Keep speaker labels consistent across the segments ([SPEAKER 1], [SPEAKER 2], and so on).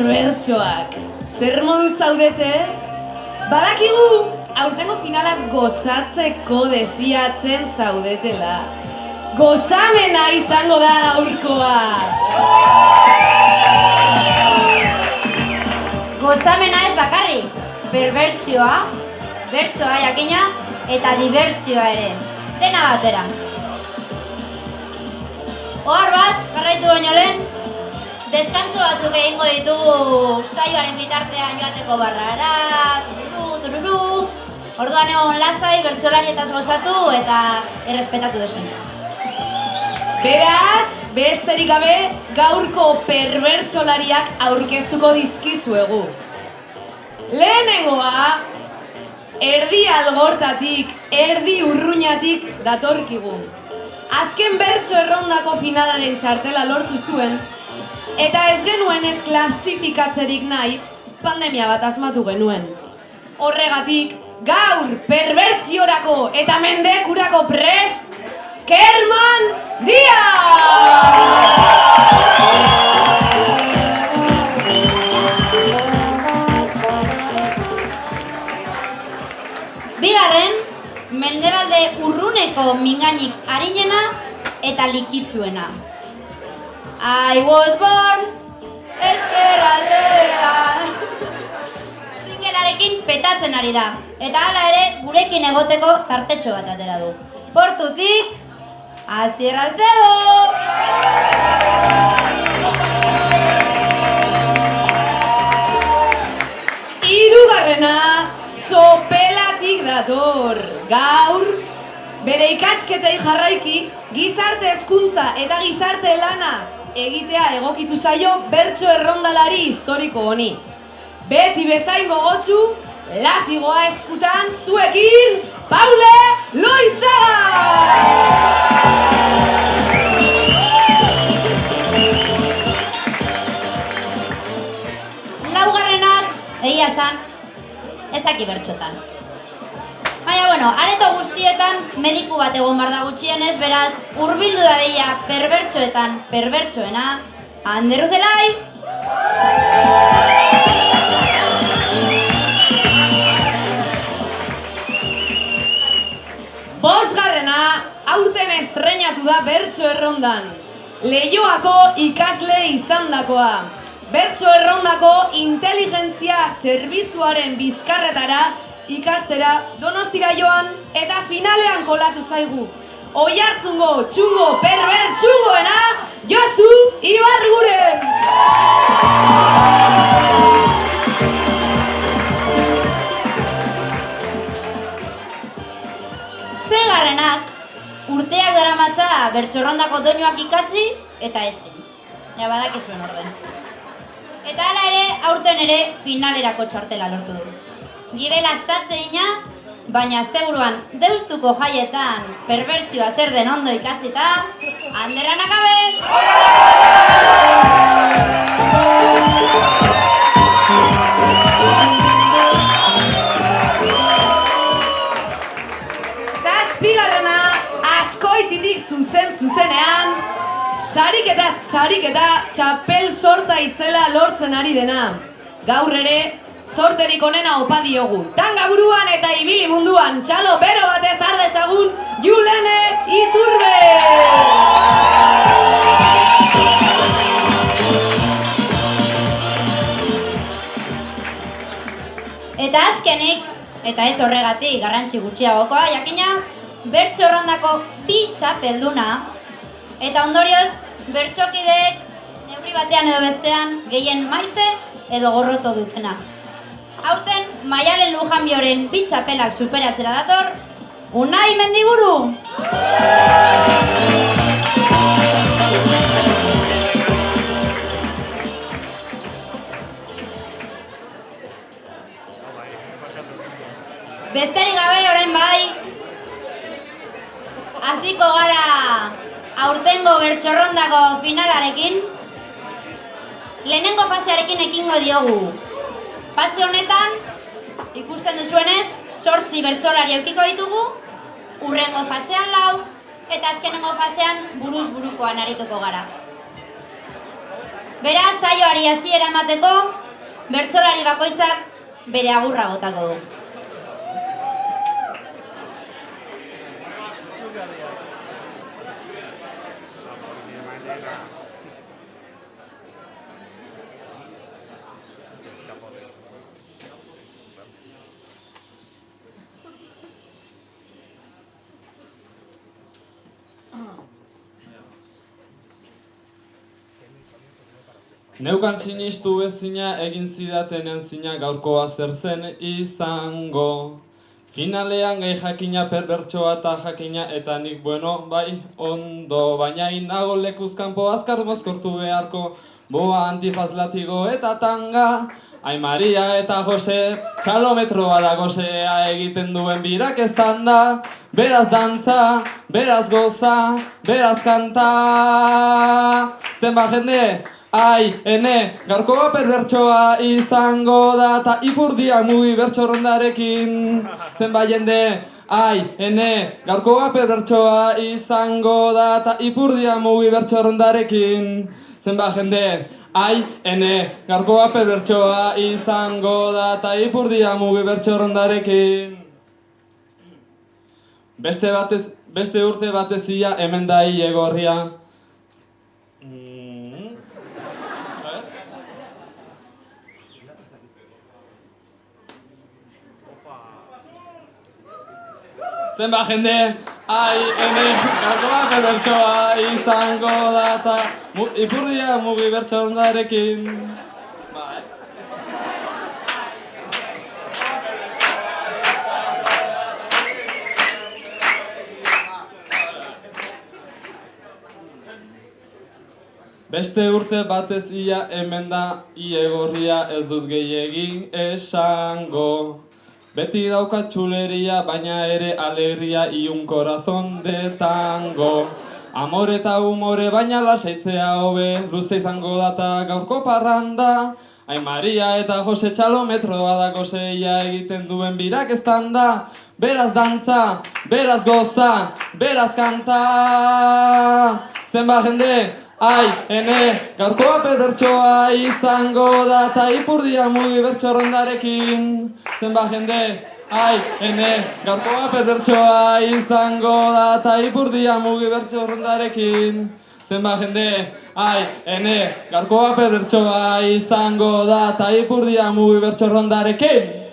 [SPEAKER 1] perbertsoak. Zer modu zaudete? Badakigu, aurtengo finalaz gozatzeko desiatzen zaudetela. Gozamena izango da gaurkoa!
[SPEAKER 2] Gozamena ez bakarrik, perbertsioa, bertsoa jakina eta dibertsioa ere, dena batera. Ohar bat, jarraitu baino lehen, deskantzo batzuk egingo ditugu saioaren bitartean joateko barrara, tururu. Orduan egon lasai, bertsolarietaz gozatu eta errespetatu deskantzoa.
[SPEAKER 1] Beraz, besterik gabe, gaurko perbertsolariak aurkeztuko dizkizuegu. Lehenengoa, erdi algortatik, erdi urruñatik datorkigu. Azken bertso errondako finalaren txartela lortu zuen, eta ez genuen ez klasifikatzerik nahi, pandemia bat asmatu genuen. Horregatik, gaur perbertsiorako eta mendekurako prest, Kerman Díaz!
[SPEAKER 2] Bigarren, mendebalde urruneko mingainik arinena eta likitzuena. I was born ezkerraldean. Zingelarekin petatzen ari da, eta hala ere gurekin egoteko tartetxo bat atera du. Portutik, Asier Altedo!
[SPEAKER 1] Hirugarrena, Sopelatik dator. Gaur, bere ikasketei jarraiki, gizarte hezkuntza eta gizarte lana egitea egokitu zaio bertso errondalari historiko honi. Beti bezain gogotsu, latigoa eskutan, zuekin, Paule Loizaga!
[SPEAKER 2] Laugarrenak, egia zan, ez daki bertxotan. Baina, bueno, areto guztietan mediku bat egon bar da gutxienez, beraz, hurbildu dadeia perbertsoetan perbertsoena, Ander Uzelai!
[SPEAKER 1] Bosgarrena, aurten estreinatu da bertso errondan. Leioako ikasle izandakoa. Bertso errondako inteligentzia zerbitzuaren bizkarretara ikastera Donostira joan eta finalean kolatu zaigu. Oiartzungo txungo perbertxungoena Josu Ibarguren!
[SPEAKER 2] Seigarrenak, urteak daramatza bertsorrondako doinuak ikasi eta ezin. Ja badakizuen orden. Eta hala ere, aurten ere finalerako txartela lortu du. Gibela satzeina, baina asteburuan Deustuko jaietan perbertsioa zer den ondo ikasita, Ander Anakabe!
[SPEAKER 1] Zazpigarrena, Azkoititik zuzenean, sariketa txapel sorta itzela lortzen ari dena. Gaur ere, sorterik onena opa diogu. Tanga buruan eta ibili munduan, txalo bero batez har dezagun, Julene Iturbe!
[SPEAKER 2] Eta azkenik, eta ez horregatik garrantzi gutxiagokoa, jakina, bertso errondako 2 txapelduna, eta ondorioz, bertsokideek neurri batean edo bestean gehien maite edo gorroto dutena. Aurten, Maialen Lujanbioren 2 txapelak superatzera dator, Unai Mendiburu! Besterik gabe orain bai, hasiko gara aurtengo bertsorrondako finalarekin. Lehenengo fasearekin ekingo diogu. Fase honetan, ikusten duzuenez, 8 bertsolari aukiko ditugu, hurrengo fasean 4, eta azkenengo fasean buruz burukoan arituko gara. Beraz, saioari hasiera emateko, bertsolari bakoitzak bere agurra botako du.
[SPEAKER 3] Neukan sinistu ezina egin zidatenean zina gaurkoa zer zen izango. Finalean gai jakina perbertsoa eta jakina eta nik bueno bai ondo. Baina inago lekuzkanpo azkar mozkortu beharko boa antifaz latigo eta tanga. Ai Maria eta Jose, txalometroa da gozea egiten duen birak eztanda. Beraz dantza, beraz goza, beraz kanta. Zenba jende? Ai, ene, gaurkoa perbertsoa izango da ta ipurdiak mugi bertxorrondarekin. Zenba jende? Ai, ene, gaurkoa perbertsoa izango da ta ipurdiak mugi bertxorrondarekin. Zenba jende? Ai, ene, gaurkoa perbertsoa izango da ta ipurdiak mugi bertxorrondarekin. Beste urte batezia hemen da Iegorria. Zenba jende, ai, ene, gaurkoa perbertsoa izango da eta ipurdia mugi bertxorrondarekin. Beste urte batez ia hemen da Iegorria ez dut gehiegi esango. Beti daukat txuleria, baina ere alegria y un corazón de tango. Amore eta humore, baina lasaitzea hobe, luze izango data gaurko parranda. Ai Maria eta Jose txalometroa da gozeia egiten duen birak eztanda. Beraz dantza, beraz goza, beraz kanta. Zenba jende? Ai, ene, gaurkoa perbertsoa izango da ta ipurdia mugi bertxorrondarekin. Zenba jende? Ai, ene, gaurkoa perbertsoa izango da ta ipurdia mugi bertxorrondarekin. Zenba jende? Ai, ene, gaurkoa perbertsoa izango da ta ipurdia mugi bertxorrondarekin.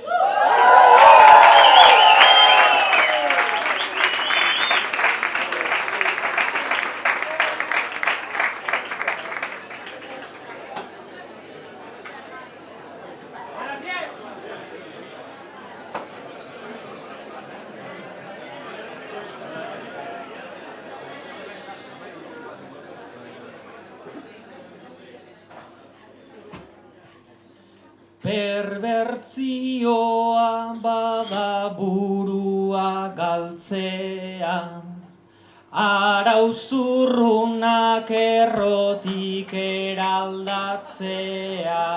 [SPEAKER 3] Perbertzioa bada burua galtzea, arau zurrunak errotik eraldatzea.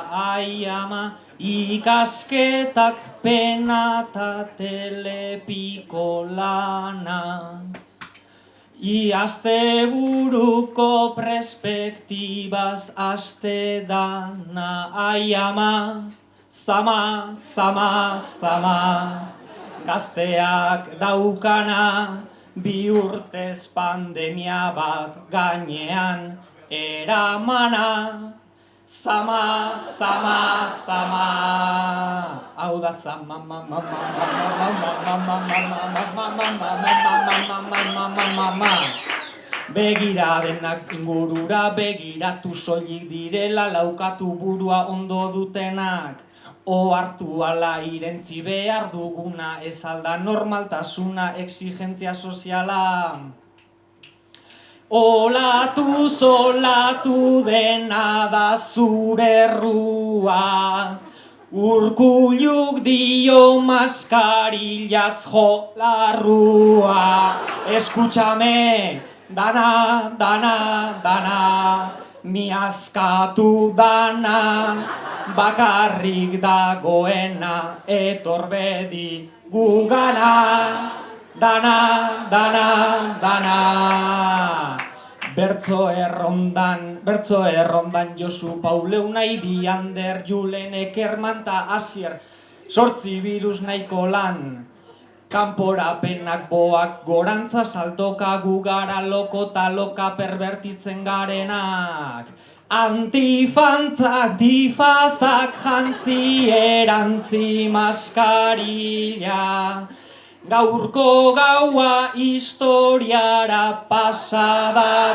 [SPEAKER 3] Ai ama, ikasketak pena ta telepiko lana. Iazte buruko perspektibaz aste dana. Ai ama, zama, zama, zama. Gazteak daukana, bi urtez pandemia bat gainean eramana. Zama, zama, zama. Hau da zama, mama, begira denak ingurura begiratu soilik direla laukatu burua ondo dutenak. Ohartu ala irentzi behar duguna ez alda normaltasuna exigentzia soziala. Olatu dena da zure errua, Urkulluk dio maskarillaz jo larrua. Eskutsame, dana, dana, dana, miazkatu dana, bakarrik dagoena etorbedi gugana. Dana, dana, dana,
[SPEAKER 4] Bertzo errondan Josu Pauleuna Iriander Julen Ekerman ta Asier 8 virus nahiko lan. Kanporapenak boak gorantza saltoka gu gara loko ta loka perbertitzen garenak. Antifantzak, difazak, jantzi, erantzi, maskarilla. Gaurko gaua historiara pasadadila.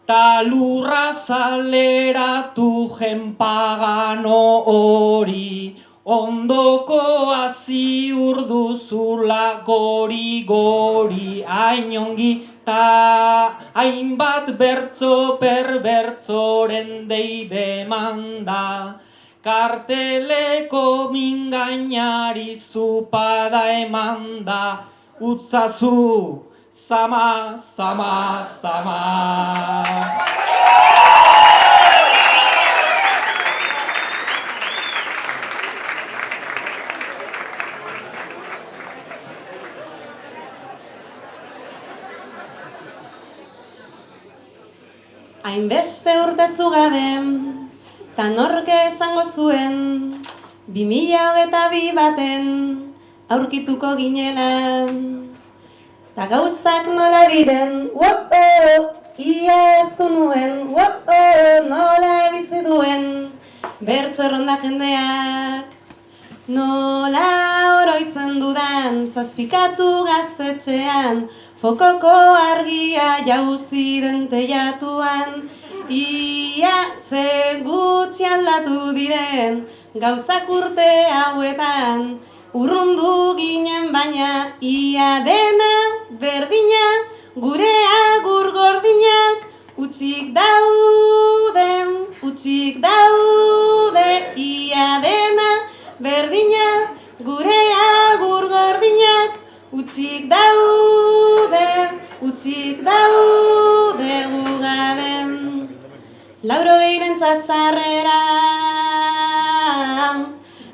[SPEAKER 4] Ta lurra zaleratu jenpagano hori. Ondoko ziur duzula gori ainongi ta hainbat bertzo perbertzoren dei demanda. Karteleko mingainari zupada emanda, utzazu, zama.
[SPEAKER 5] Hainbeste urte zugabe, ta nork esango zuen, 2022 baten aurkituko ginela. Ta gauzak nola diren, ia ez du nuen, nola bizi duen, bertso erronda jendeak. Nola oroitzen dudan, zazpikatu gaztetxean, fokoko argia jauziren teiatuan, ia ze gutxi aldatu diren, gauzak urte hauetan, urrundu ginen baina, ia dena berdina, gure agur gordinak, utxik daude, ia dena berdina, gure agur gordinak, utxik daude gugaben. 80 sarrera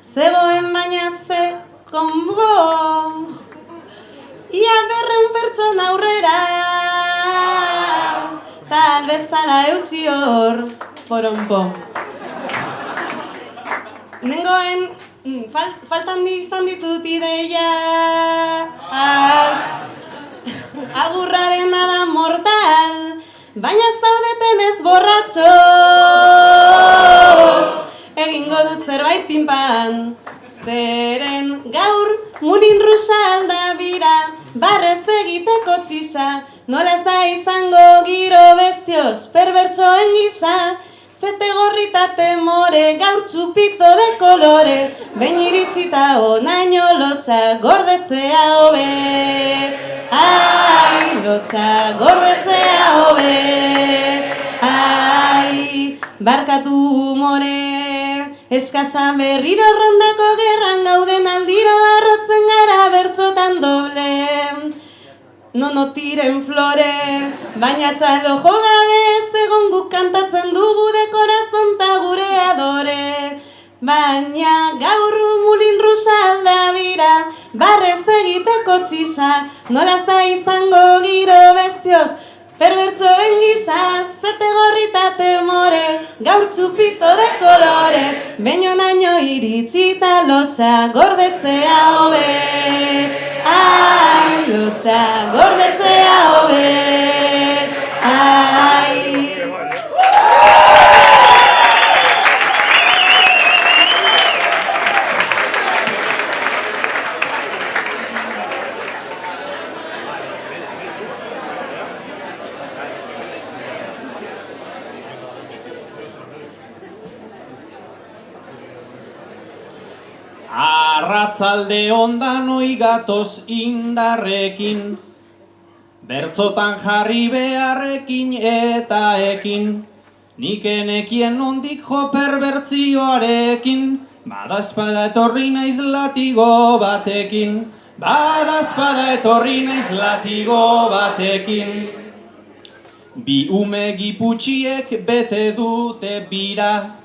[SPEAKER 5] zegoen baina ze konbo, ia 200 pertsona aurrera, tal bezala eutxi hor poronpo. Nengoen faltan izan ditut ideia, agurraren da mortal, baina zaudeten ez borratxos, egingo dut zerbait pinpan, zeren gaur mulin rusa alda bira, barrez egiteko txisa, nola ez da izango giro bestioz perbertsoen gisa, zete gorrita temore, gaur txupito de kolore, behin iritsita onaino lotxa gordetzea hobe. Ai, lotxa gordetzea hobe. Ai, barkatu humore, eskasan berriro rondako gerran gauden aldiro arrotzen gara bertxotan doble. Nono tiren flore, baina txalo jogabe ez egon guk kantatzen dugu de corazon ta gure adore. Baina gaur mulin rusa alda bira, barrez egiteko txisa, nola ez da izango giro bestioz, perbertsoen gisa, zete gorrita temore, gaur txupito de kolore, behin onaino iritsita lotxa gordetzea hobe. Ai, lotxa gordetzea hobe. Ai.
[SPEAKER 4] Arratzalde ondan oigatoz indarrekin, bertzotan jarri beharrekin eta ekin, nik enekien nondik jo perbertzioarekin, bada espada etorri naiz latigo batekin, Bi ume giputxiek bete dute bira,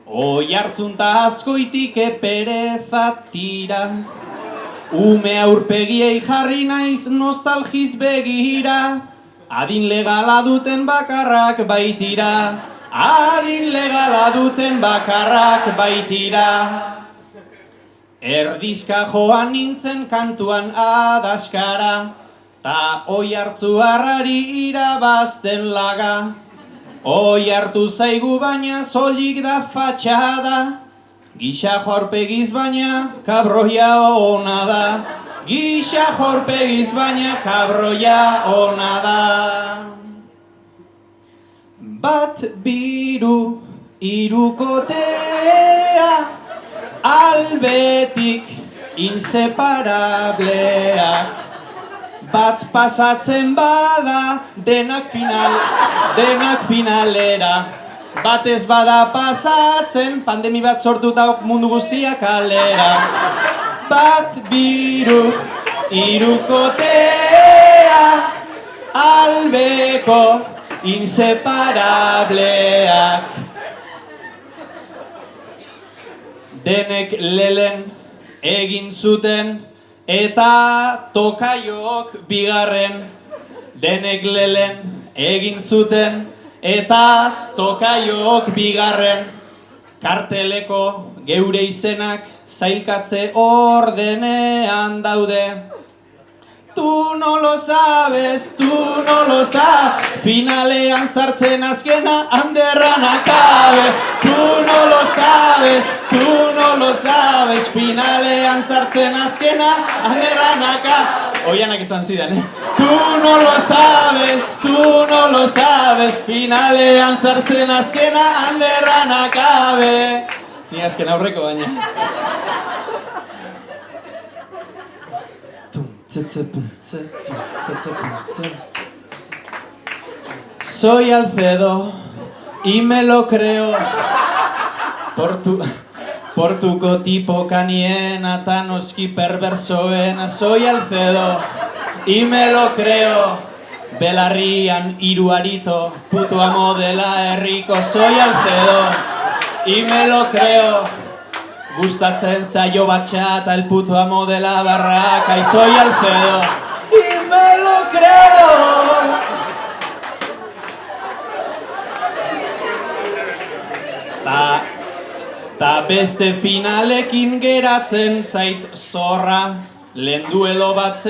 [SPEAKER 4] oi hartzun ta azkoitik eperezat tira. Ume aurpegiei jarri naiz nostalgiz begira, adin legala duten bakarrak baitira, adin legala duten bakarrak baitira. Erdizka joan nintzen kantuan adaskara, ta oi hartzu harrari irabazten laga. Oi hartu zaigu baina soilik da fatxada, gisa aurpegiz baina kabroia ona da. Gisa aurpegiz baina kabroia ona da. Bat biru hirukotea, albetik inseparableak. Bat pasatzen bada denak finalera. Bat ez bada pasatzen pandemi bat sortuta mundu guztia kalera. Bat biru hirukotea, albeko inseparableak. Denek lelen egin zuten eta tokaiook bigarren. Denek lelen egin zuten eta tokaiook bigarren. Karteleko geure izenak zailkatze ordenean daude. Tu no lo sabes, finalean sartzen azkena handerran akabe. Tu no lo sabes, finalean sartzen azkena handerran akabe. Oianak izan zidan, Tu no lo sabes, finalean sartzen azkena handerran akabe. Ni azken aurreko baina. Soy Alcedo y me lo creo portuko tipo kaniena ta noski perversoena. Soy Alcedo y me lo creo, belarrian hiru arito puto amo dela herriko. Soy Alcedo y me lo creo, gustatzen zaio batxata el puto amo de la barraca. Y soy Alcedo y me lo creo. Ta beste finalekin geratzen zait zorra. Lehen duelo bat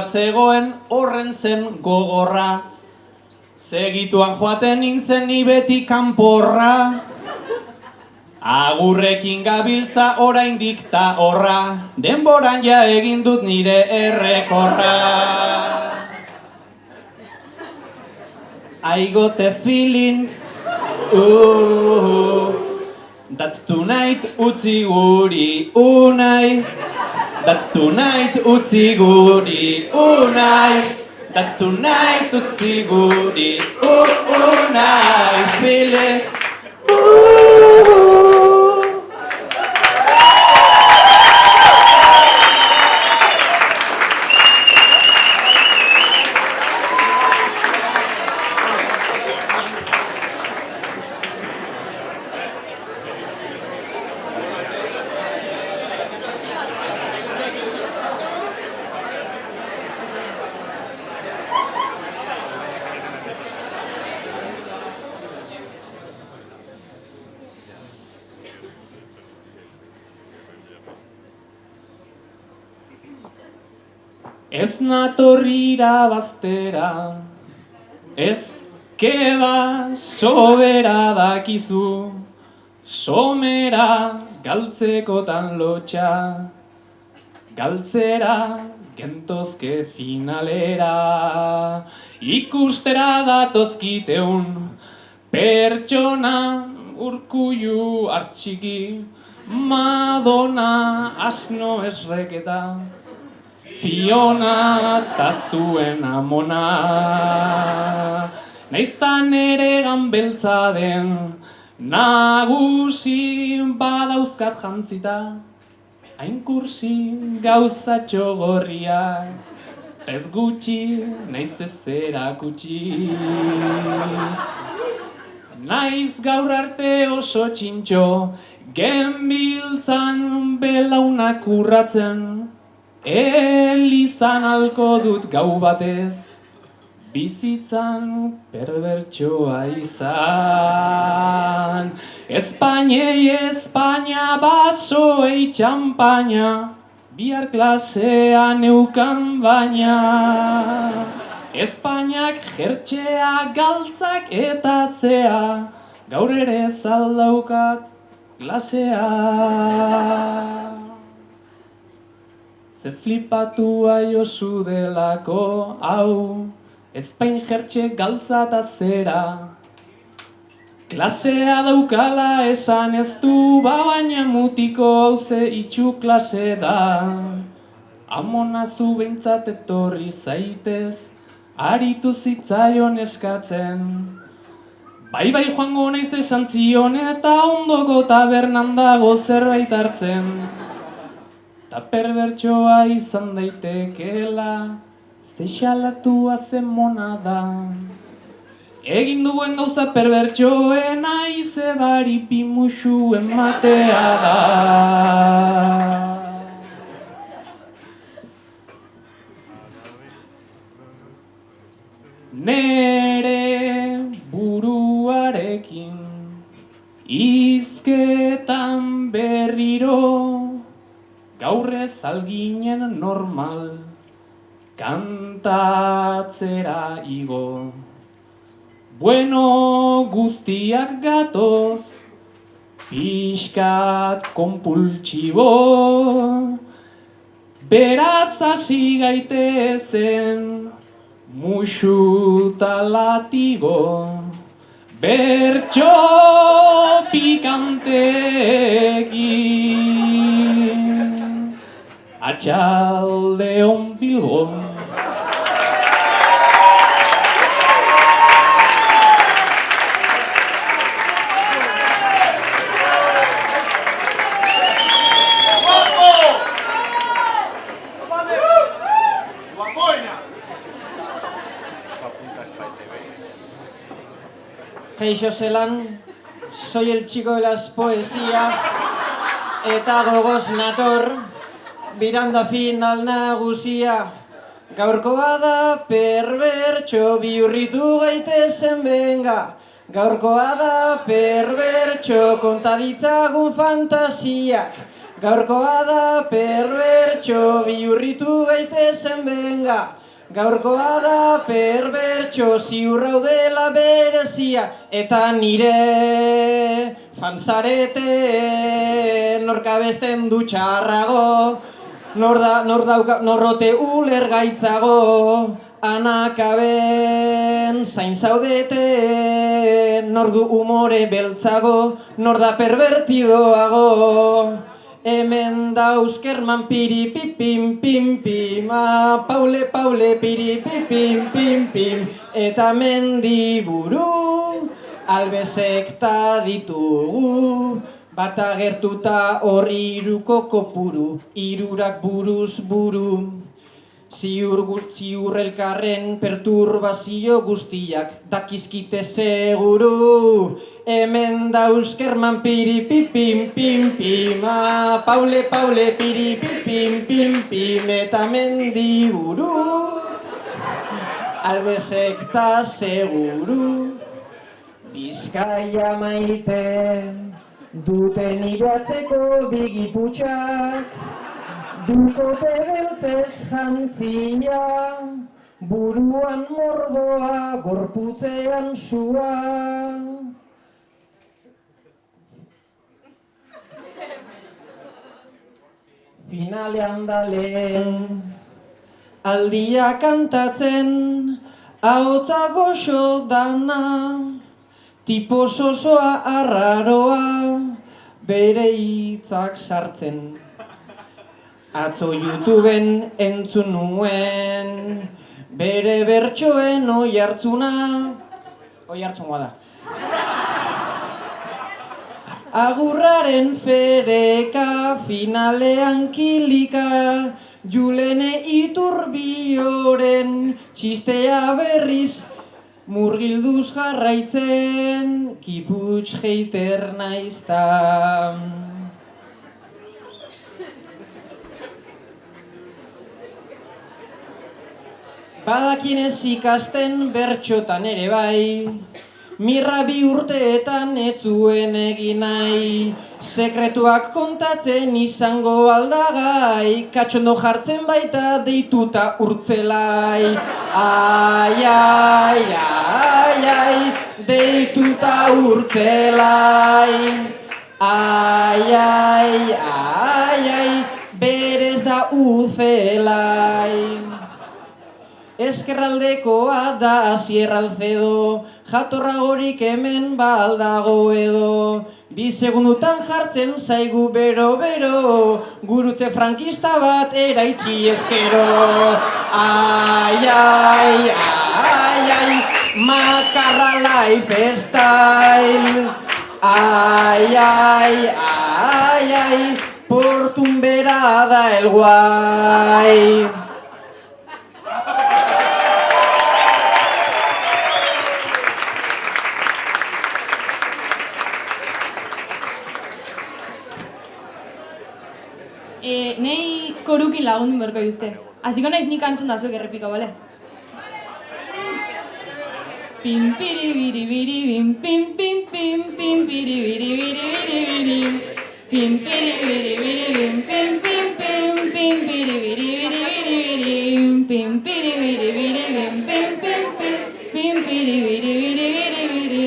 [SPEAKER 4] zegoen horren zen gogorra. Segituan joaten nintzen ni beti kanporra. Agurrekin gabiltza oraindik ta horra, denboran ja egin dut nire errekorra. I got a feeling that tonight utzi guri unai. That tonight utzi guri unai. That tonight utzi guri unai. Feel it.
[SPEAKER 3] Ez natorri irabaztera, ez keba sobera dakizu, somera galtzekotan lotxa, galtzera gentozke finalera, ikustera datozkiteun pertsona Urkullu Artxiki, Madonna asno esreketa, Fiona ta zuen amona. Naiztan ere ganbeltza den nagusi badauzkat jantzita, hain kursi gauzatxo gorriak, ez gutxi naiz ez erakutsi. Naiz gaur arte oso txintxo, Genbiltzan belaunak urratzen, elizan alko dut gau batez, bizitzan perbertsoa izan. Espainei Espainia basoei txampaina, bihar klasea neukan baina. Espainiak jertxea, galtzak eta zea, gaur ere zaldaukat klasea. Ze flipatua jozu delako, hau, Espain jertxe galtza eta zera. Klasea daukala esan ez du, baina mutiko hauze itxu klase da. Amonazu behintzat etorri zaitez, aritu zitzaion eskatzen. Bai joango naiz esan zion eta ondoko tabernan dago zerbait hartzen. Ta perbertsoa izan daitekeela, ze xalatua zen mona da. Egin duen gauza perbertsoena izebari pimuxu ematea da. Nere buruarekin hizketan berriro, gaur ez alginen normal kantatzera igo. Bueno, guztiak gatoz, pixkat konpultsibo, beraz hasi gaitezen muxu ta latigo, bertso pikanteekin, atxaldeon Bilbon.
[SPEAKER 5] Kaixo zelan, soy el chico de las poesías, eta gogoz nator, biranda final nagusia. Gaurkoa da perbertso, bihurritu gaitezen benga. Gaurkoa da perbertso, konta ditzagun fantasiak. Gaurkoa da perbertso, bihurritu gaitezen benga. Gaurkoa da perbertso, ziurrau dela berezia, eta nire fansarete norkabesten du txarrago, norrote ulergaitzago, anakaben zain zaudete, nordu umore beltzago, norda pervertidoago. Hemen dauzkerman piri pipim pim pim, paule paule piri pipim pim pim, eta mendiburu albesekta ditugu, bat agertuta hor hiruko kopuru, hirurak buruz buru. Ziur elkarren perturbazio guztiak dakizkite seguru. Hemen dauzkerman piri pipim pim pim, paule paule piri pipim pim pim, eta mendiburu albesekta seguru. Bizkaia maite duten iratzeko bigiputxak, dukote beltzez jantzia, buruan mordoa, gorputzean sua. Finalean da lehen aldia kantatzen, ahotsa goxo dana, tipo sosoa arraroa, bere hitzak sartzen. Atzo YouTubeen entzun nuen, bere bertsoen oihartzuna, oihartzungoa da. Agurraren fereka, finalean kilika, Julene Iturbioren txistea berriz
[SPEAKER 4] murgilduz jarraitzen, kiputs heiter naizta. Badakinez ikasten bertxotan ere bai, mirra 2 urteetan ez zuen egin nahi, sekretuak kontatzen izango aldagai, katxondo jartzen baita deituta urtzelai. Ai, ai, ai, ai, deituta urtzelai. Ai, ai, ai, ai, berez da uzelai. Eskerraldekoa da Asier Alcedo, jatorragorik hemen baldago edo. 2 segundutan jartzen zaigu bero-bero, gurutze frankista bat eraitsi eskero. Ai, ai, ai, ai, makarra lifestyle. Ai, ai, ai, ai, portun bera da el guai.
[SPEAKER 6] Nei korukin lagundu berko juzte. Hasiko naiz nik kantun da zuek errepiko, bale? Pim piri biri biri bim pim pim pim pim piri biri biri biri biri pim piri biri biri bim pim pim pim pim piri biri biri biri biri pim piri biri biri bim pim pim pim pim piri biri biri biri biri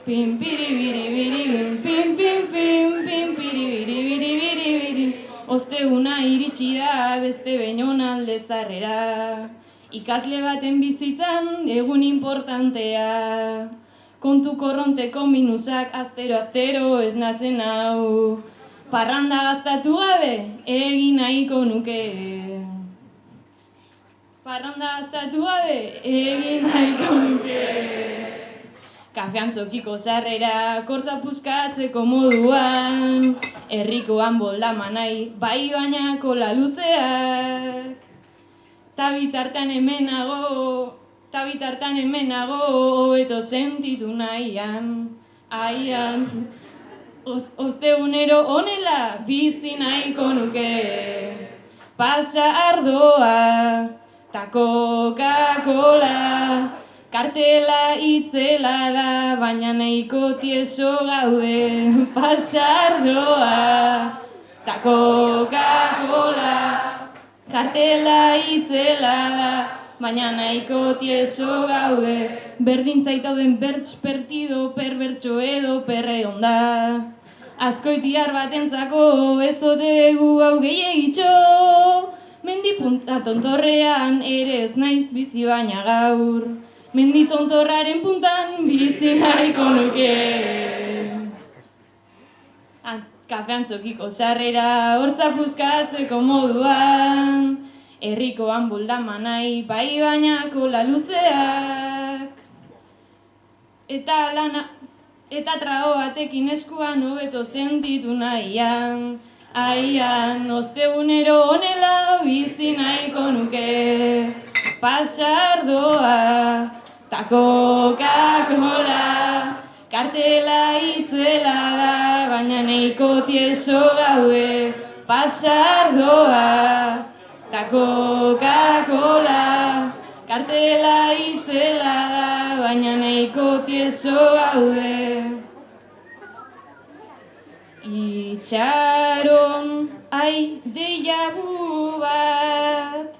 [SPEAKER 6] pim piri biri biri bim pim pim pim pim piri biri biri biri biri. Osteguna iritsi da beste behin alde zarrera, ikasle baten bizitzan egun importantea. Kontu korronteko minusak astero esnatzen hau, parranda gastatu gabe egin nahiko nuke. Parranda gastatu gabe egin nahiko nuke. Kafean tokiko sarrera, kortza puskatzeko moduan, herrikoan boldama nahi, bai baina kola luzeak. Ta bitartan hemenago, hobeto sentitu nahian, aian. Ostegunero honela bizi nahiko nuke. Pasa ardoa, ta Coca-Cola, kartela itzela da, baina nahiko tieso gaude. Pasa ardoa, ta Coca-Cola, kartela itzela da, baina nahiko tieso gaude. Berdin zaitauden bertx pertido, perbertxo edo perre onda. Azkoitiar batentzako ez odegu hau gehiagitxo. Mendi punta tontorrean ere ez naiz bizi baina gaur, mendi tontorraren puntan bizi nahiko nuke. Kafean tokiko sarrera, hortza puskatzeko moduan, herrikoan boldama nahi, bai baina kola luzeak. Eta trago batekin eskuan hobeto sentitu nahian, aian, ostegunero honela bizi nahiko nuke. Pasa ardoa, ta Coca-Cola, kartela itzela da, baina nahiko tieso gaude. Pasa ardoa, ta Coca-Cola, kartela itzela da, baina nahiko tieso gaude. Itxaron, ai, deiagu bat,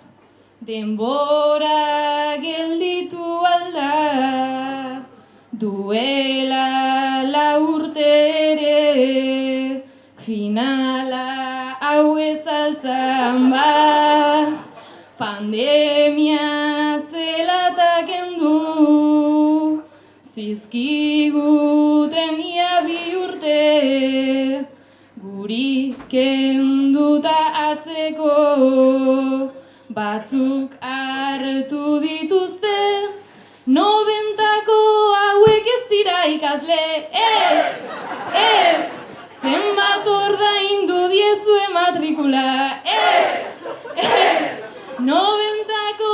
[SPEAKER 6] denbora gelditu alda, duela 4 urte ere, finala hau ez altzan ba, pandemia zelata kendu, zizkiguten ia 2 urte, guri kenduta atzeko, batzuk hartu dituzte, 90ko hauek ez dira ikasle, ez, zenbat ordaindu diezue matrikula, ez, 90ko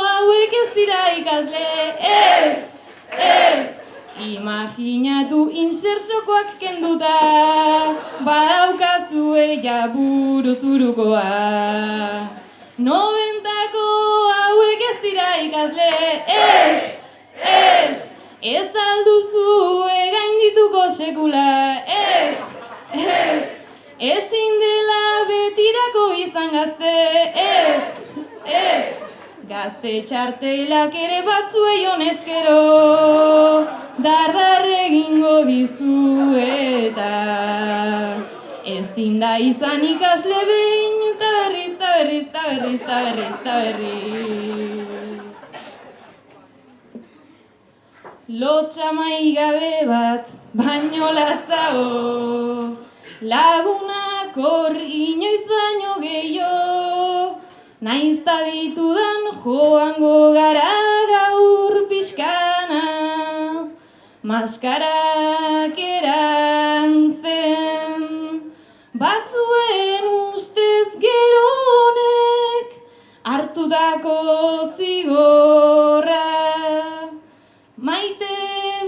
[SPEAKER 6] hauek ez dira ikasle, ez, Imaginatu insersokoak kenduta, badaukazue ja buruzurukoa. 90ko hauek ez dira ikasle, ez alduzue gaindituko sekula, ez dela betirako izan gazte, gazte txartelak ere batzuei honezkero, dardar egingo dizueta. Ezin da izan ikasle behin, eta berriz. Lotxa maigabe bat, baino latzago, lagunak hor inoiz baino gehiago, naizta ditudan joango gara gaur pixkana, maskarak erantzen, batzuen ustez gero honek hartutako zigorra, maite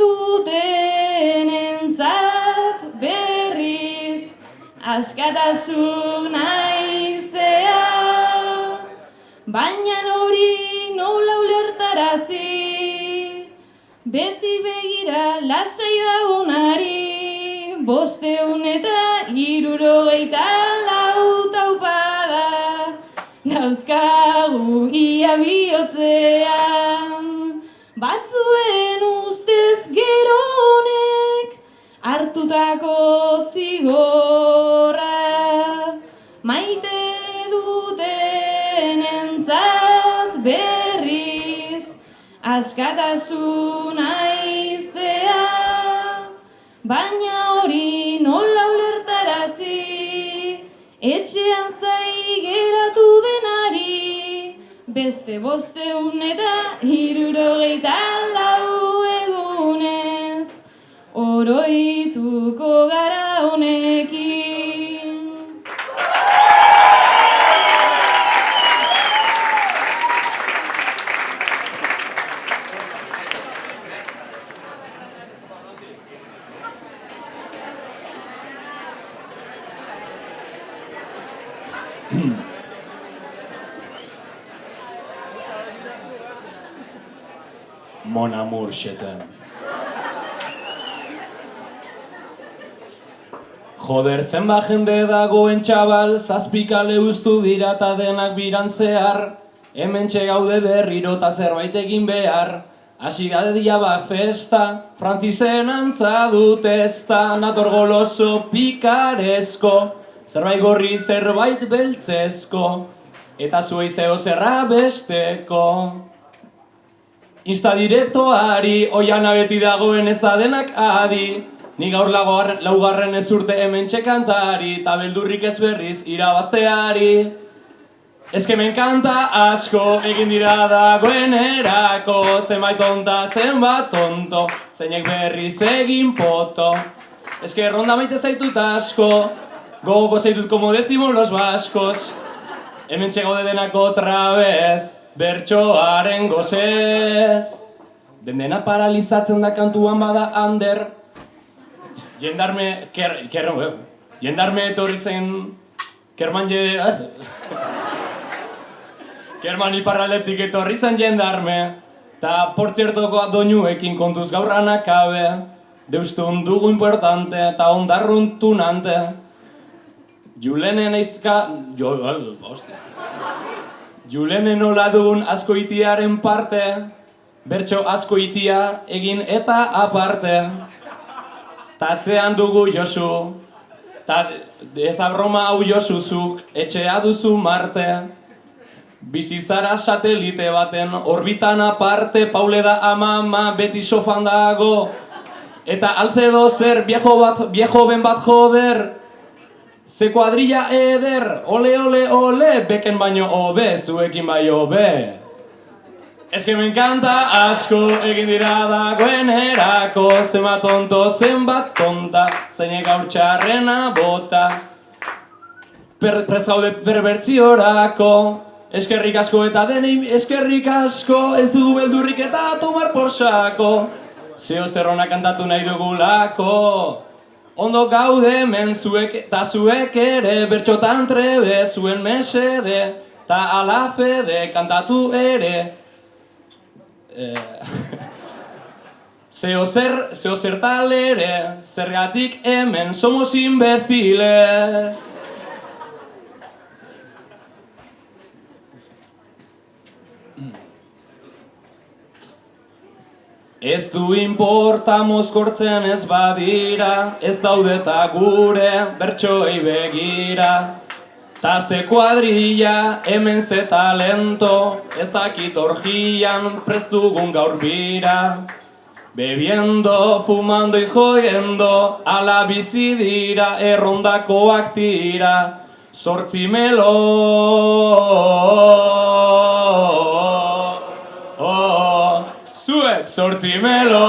[SPEAKER 6] dutenentzat berriz askatasuna izea, baina hori nola ulertarazi, beti begira lasai dagunari, 574 taupada dauzkagu ia bihotzean. Batzuen ustez gero honek hartutako zigorra, maite dutenentzat berriz askatasuna izea, baina hori nola ulertarazi, etxean zai geratu denari, beste 574 egunez, oroituko gara honekin.
[SPEAKER 4] Mon amour, je t'aime. Joder, zenba jende dagoen txabal, 7 kale uztu dira eta denak biran zehar, hementxe gaude berriro eta zerbait egin behar, hasi gadia ba festa, frantzisen antza dut ezta, nator goloso pikarezko, zerbait gorri zerbait beltzezko, eta zuei zeo zerra besteko. Insta direktoari, oiana beti dagoen ez da denak adi, ni gaur laugarren ez urte hemen txekantari, ta beldurrik ez berriz irabazteari. Ez que me encanta asko, egin dira dagoenerako, zenbait tonto, zeinek berriz egin poto. Ez que ronda maite zaitut asko, gogoko zaitut como decimos los vascos. Hemen txegaude denak otra vez, bertsoaren gozez. Dena paralizatzen da kantuan bada ander. Jendarme etorri zen Kerman iparraldetik etorri zen jendarme. Ta por ciertoko doinuekin kontuz gaur anakabe. Deustun dugu importante eta ondarrun tunante. Julenen eizka... Julenen nola dugun askoitiaren parte, bertso askoitia egin eta aparte. Tatzean dugu Josu, ez da broma hau Josuzuk, etxea duzu Marte. Bizizara satelite baten orbitan aparte, Paule da amama beti sofan dago. Eta Alcedo zer viejo ben bat joder. Ze kuadrilla eder, ole, beken baino hobe, zuekin bai hobe. Ez que me encanta asko, egin dira dagoenerako, zenbat tonta, zeinek gaur txarrena bota. Prest gaude perbertziorako, eskerrik asko eta denei eskerrik asko, ez dugu beldurrik eta tomar por saco. Zeo zerrona kantatu nahi dugulako. Ondo gaude hemen zuek eta zuek ere, bertxotan trebe zuen mesede, ta ala fede kantatu ere. Zeo zer talere, zergatik hemen somos imbeciles. Ez du inporta mozkortzen ez badira, ez daudeta gure bertsoei begira. Ta ze kuadrilla, hemen ze talento, ez dakit orgian prestugun gaur bira. Bebiendo, fumando y jodiendo, ala bizi dira, errondakoak tira. Zortzi melo, zuek zortzi melo.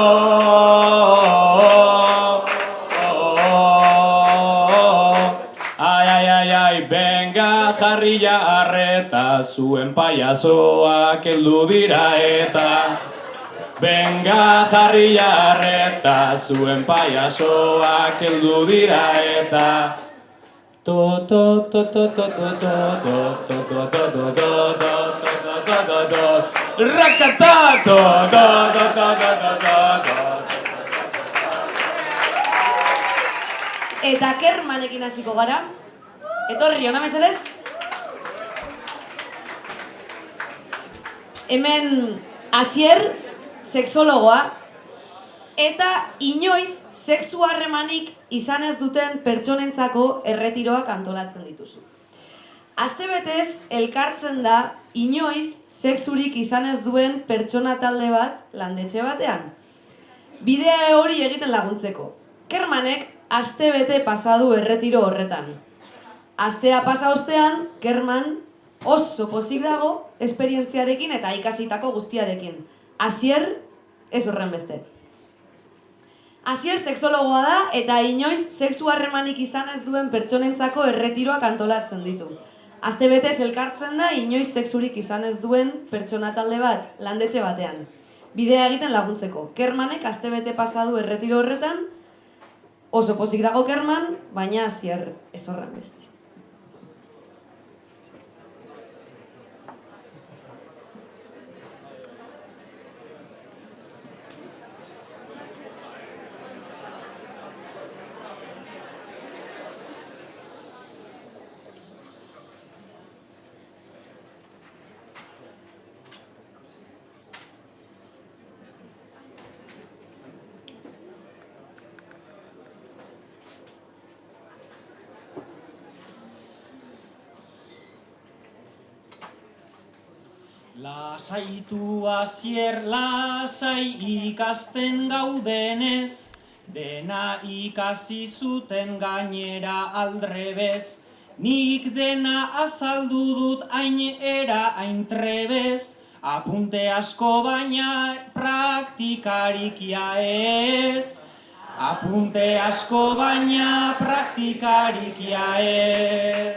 [SPEAKER 4] Ai, benga jarria arreta, zuen paiazoak heldu dira eta. Benga jarria arreta, zuen paiazoak heldu dira eta.
[SPEAKER 1] Eta Kermanekin hasiko gara. Etorri, ona mesedez. Hemen Asier, sexologoa, eta inoiz sexu harremanik izan ez duten pertsonentzako erretiroak antolatzen dituzu. Astebetez elkartzen da inoiz sexurik izan ez duen pertsona talde bat landetxe batean. Bidea hori egiten laguntzeko. Kermanek astebete pasadu erretiro horretan. Astea pasa ostean, Kerman oso pozik dago esperientziarekin eta ikasitako guztiarekin. Asier, ez horren beste. Asier sexologoa da eta inoiz sexu harremanik izan ez duen pertsonentzako erretiroak antolatzen ditu. Astebetez elkartzen da inoiz sexurik izan ez duen pertsona talde bat landetxe batean. Bidea egiten laguntzeko. Kermanek astebete pasadu erretiro horretan, oso pozik dago Kerman, baina Asier ez horren beste.
[SPEAKER 7] Lasaitu Asier, lasai ikasten gaudenez, dena ikasi zuten gainera aldrebez. Nik dena azaldu dut hain era hain trebez, apunte asko baina praktikarikia ez. Apunte asko baina praktikarikia ez.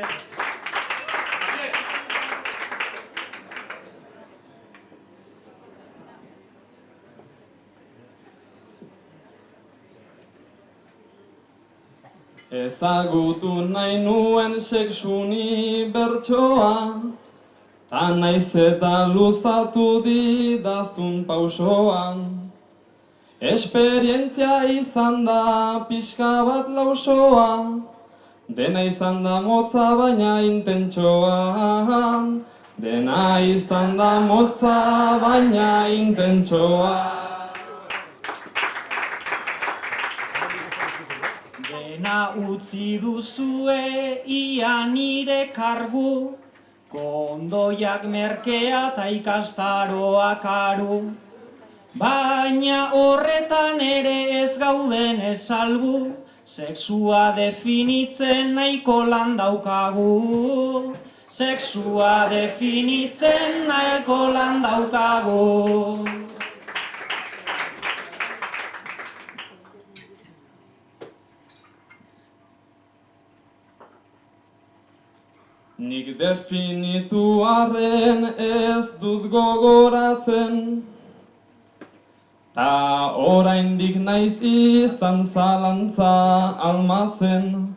[SPEAKER 3] Ezagutu nahi nuen sexuni bertsoa, ta naiz eta luzatu didazun pausoan. Esperientzia izan da pixka bat lausoa, dena izan da motza baina intentsoa. Dena izan da motza baina intentsoa.
[SPEAKER 7] Dena utzi duzue ia nire kargu, kondoiak merkea eta ikastaroak aru. Baina horretan ere ez gauden ez salbu, sexua definitzen nahiko lan daukagu. Sexua definitzen nahiko lan daukagu.
[SPEAKER 3] Nik definitu arren ez dut gogoratzen, Ta oraindik naiz izan zalantza almazen,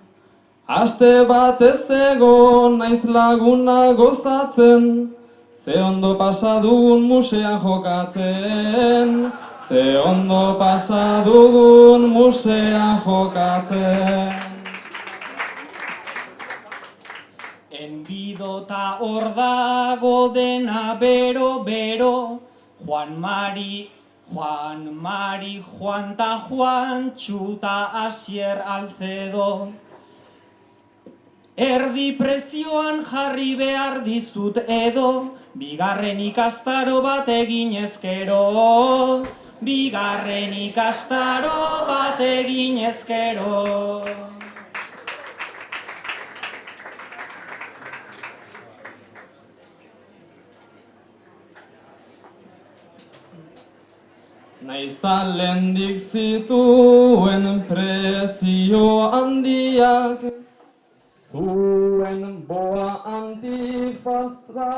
[SPEAKER 3] aste batez egon naiz laguna gozatzen, ze ondo pasa dugun musean jokatzen, ze ondo pasa dugun musean jokatzen.
[SPEAKER 7] Enbidota hor dago dena bero, Juan Mari, Juan ta Juan, Txuta Asier Alcedo. Erdi prezioan jarri behar dizut edo, bigarren ikastaro bat egin ezkero. Bigarren ikastaro bat egin ezkero.
[SPEAKER 3] Naiz talendik zituen prezio handiak, zuen boa antifazta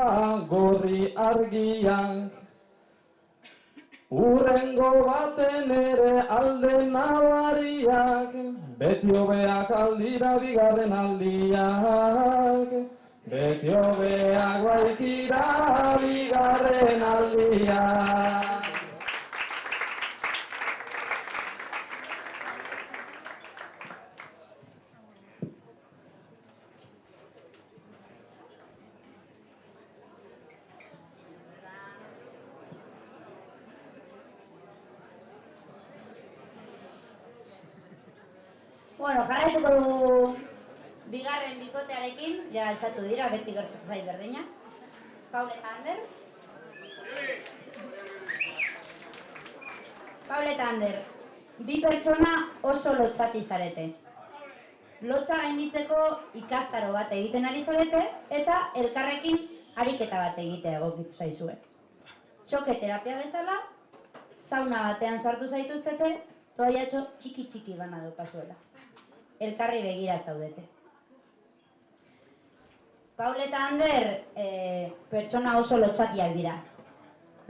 [SPEAKER 3] gorri argiak, urrengo baten ere alde nabariak, beti hobeak aldira bigarren aldiak, beti hobeak baitira bigarren aldiak.
[SPEAKER 2] Bueno, jarraituko dugu bigarren bikotearekin, ja altzatu dira, beti gertatzen zait berdina. Paul eta Ander. Paul eta Ander, bi pertsona oso lotsati zarete. Lotsa gainditzeko ikastaro bat egiten ari zarete eta elkarrekin ariketa bat egitea egokitu zaizue. Txoke terapia bezala, sauna batean sartu zaituztete, toallatxo txiki bana daukazuela. Elkarri begira zaudete. Paul eta Ander pertsona oso lotsatiak dira.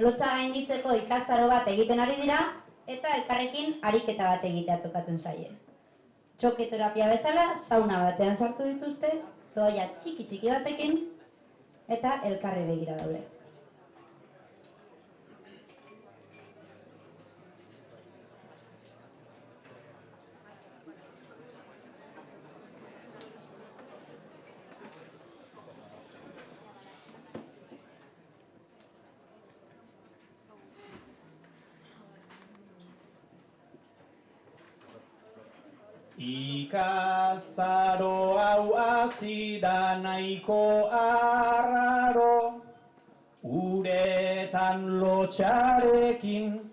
[SPEAKER 2] Lotsa gainditzeko ikastaro bat egiten ari dira eta elkarrekin ariketa bat egitea tokatzen zaie. Txoke terapia bezala, sauna batean sartu dituzte, toalla txiki batekin eta elkarri begira daude.
[SPEAKER 4] Ikastaro hau hasi da nahiko arraro, uretan lotxarekin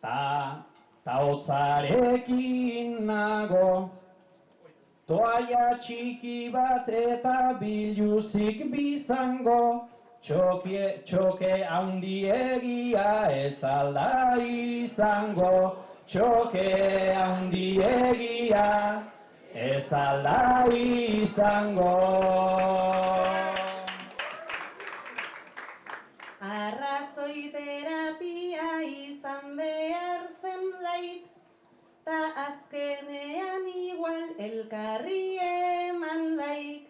[SPEAKER 4] ta hotzarekin nago. Toaia txiki bat eta biluzik bizango, txoke handiegia ez alda izango. Txoke handiegia ez alda izango.
[SPEAKER 5] Arrazoi terapia izan behar zenbait, ta azkenean igual elkarri eman laik.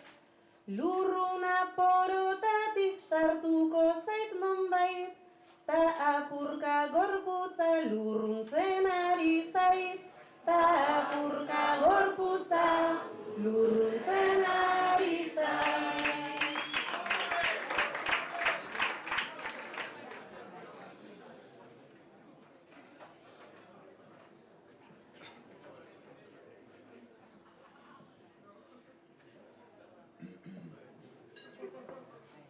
[SPEAKER 5] Lurruna porotatik sartuko zait nonbait, ta apurka gorputza lurruntzen ari zait, ta apurka gorputza lurruntzen ari zait.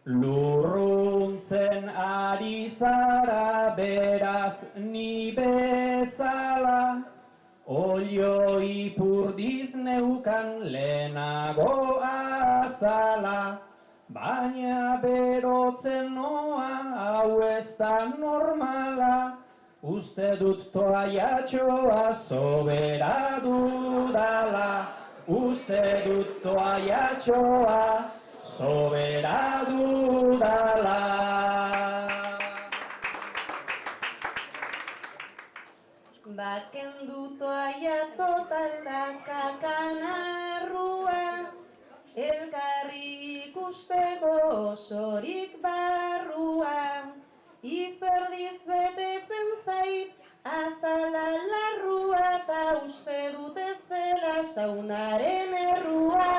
[SPEAKER 4] Lurruntzen ari zara beraz ni bezala, olio ipurdiz neukan lehenago azala, baina berotzen noa hau ez da normala, uste dut toaiatxoa sobera dudala, uste dut toaiatxoa sobera dudala.
[SPEAKER 5] Bakendu toaia total da kakanarrua, elkarri ikusteko osorik barrua, izerdiz betetzen zait azala larrua, ta uste dut ez dela saunaren errua,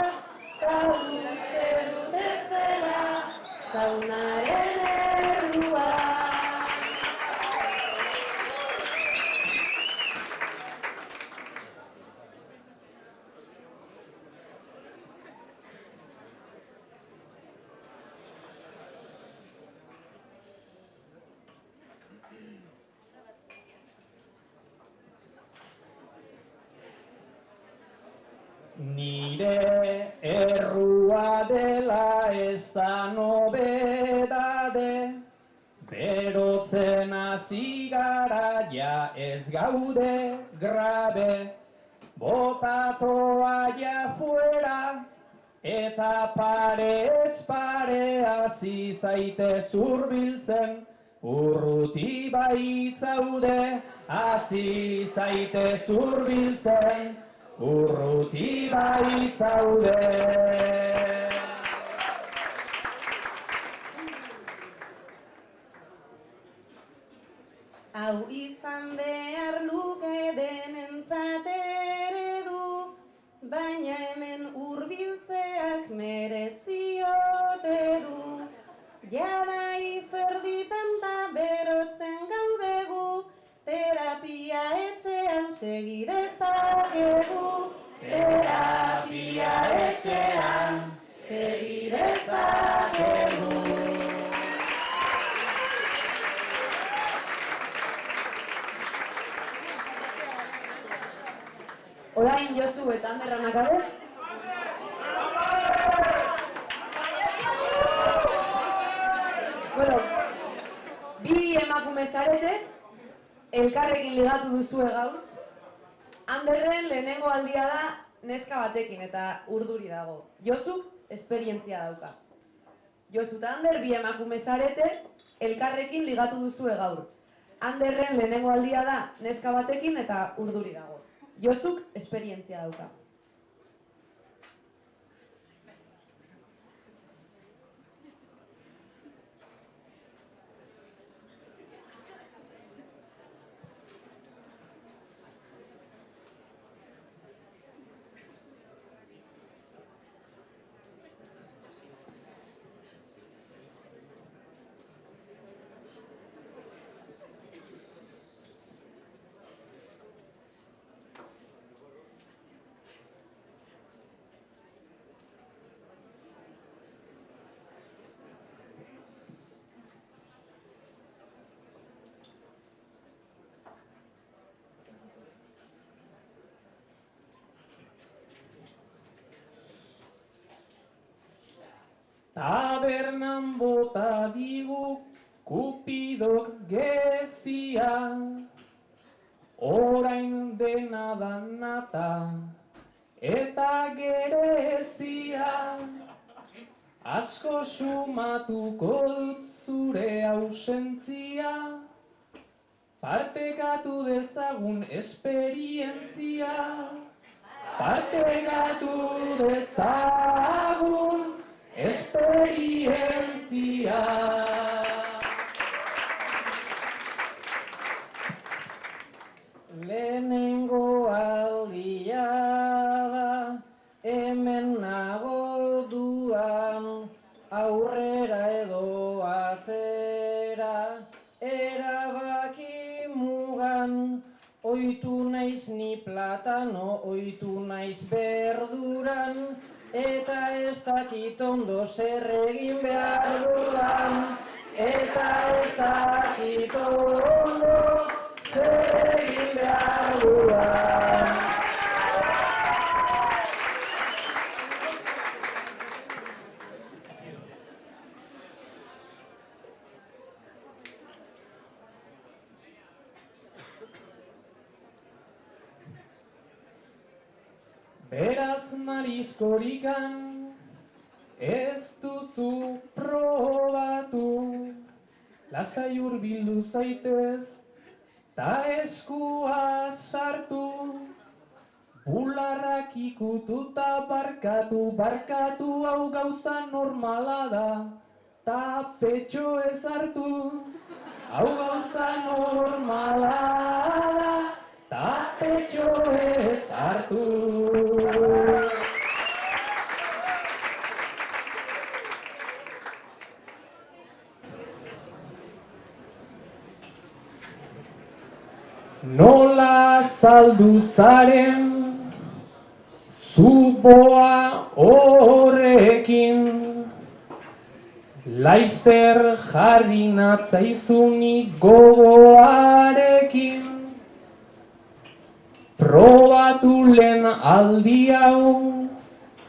[SPEAKER 5] ta uste dut ez dela saunaren errua.
[SPEAKER 4] Nire errua dela ez da nobedade, berotzen hasi gara ja ez gaude grabe, bota toaia fuera eta parez pare hasi zaite zurbiltzen, urruti baitzaude hasi zaite zurbiltzen, urruti baitzaude.
[SPEAKER 5] Hau izan behar luke denentzat eredu, baina hemen hurbiltzeak mereziote du. Jada izerditan ta berotzen gaudegu, terapia etxean segi dezakegu. Terapia etxean segi dezakegu.
[SPEAKER 1] Orain Josu eta Ander Anakabe. Bueno, bi emakume zarete, elkarrekin ligatu duzue gaur. Anderren lehenengo aldia da neska batekin eta urduri dago. Josuk esperientzia dauka. Josu eta Ander bi emakume zarete, elkarrekin ligatu duzue gaur. Anderren lehenengo aldia da neska batekin eta urduri dago. Josuk esperientzia dauka.
[SPEAKER 4] Tabernan bota digu Kupidok gezia, orain dena da nata eta gerezia. Asko sumatuko dut zure ausentzia, partekatu dezagun esperientzia. Partekatu dezagun esperientzia. Lehenengo aldia da, hemen nago duan, aurrera edo atzera, erabaki mugan. Oitu naiz ni platano, oitu naiz berduran, eta ez dakit ondo zer egin behar dudan, eta ez dakit ondo zer egin behar dudan. Beraz mariskorikan ez duzu probatu, lasai hurbildu zaitez
[SPEAKER 7] ta eskua sartu, bularrak ikututa barkatu, barkatu hau gauza normala da, ta petxo ez hartu, hau gauza normala da, ta petxo ez hartu. Nola saldu zaren zuboa horrekin, laister jarri natzaizunik gogoarekin. Probatu lehen aldi hau,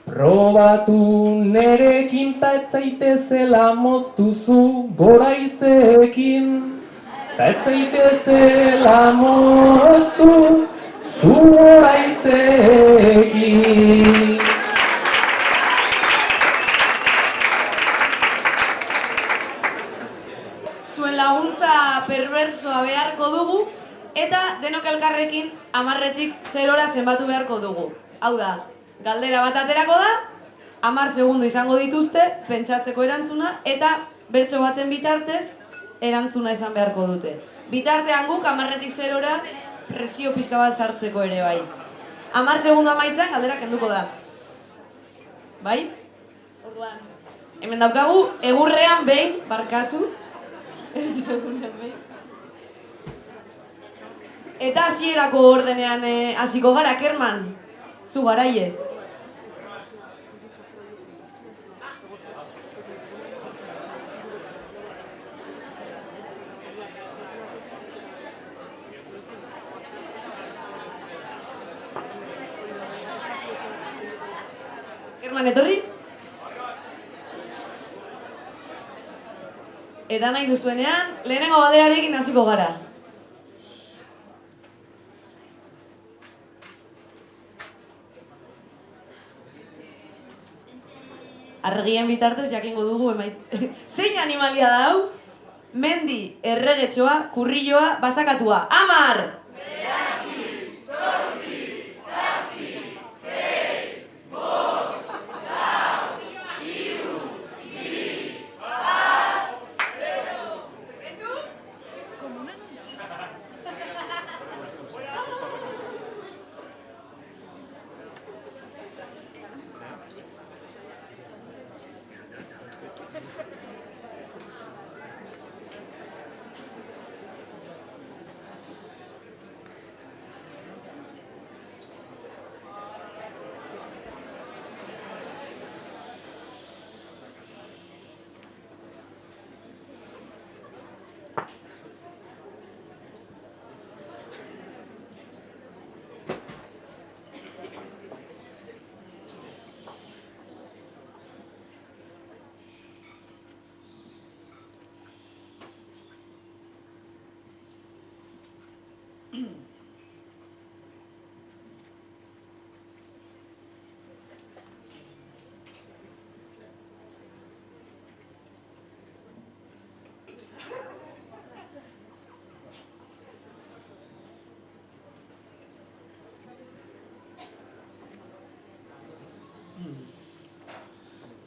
[SPEAKER 7] probatu nerekin, ta ez zaitezela moztuzu goraizekin. Ta ez zaitezela moztu zu goraizekin.
[SPEAKER 1] Zuen laguntza perbersoa beharko dugu, eta denok elkarrekin 10-tik 0 zenbatu beharko dugu. Hau da, galdera bat aterako da, 10 segundo izango dituzte, pentsatzeko erantzuna, eta bertso baten bitartez, erantzuna esan beharko dute. Bitartean guk 10-tik 0 presio pizka bat sartzeko ere bai. 10 segundo amaitzen galdera kenduko da. Bai? Orduan, hemen daukagu, egurrean behin, barkatu. Ez da egurrean behin. Eta hasierako ordenean hasiko gara, Kerman, zu garaie. Kerman, etorri? Eta nahi duzuenean, lehenengo galderarekin hasiko gara. Argien bitartez jakingo dugu zein animalia da hau? Mendi, erregetxoa, kurrilloa, basakatua. 10!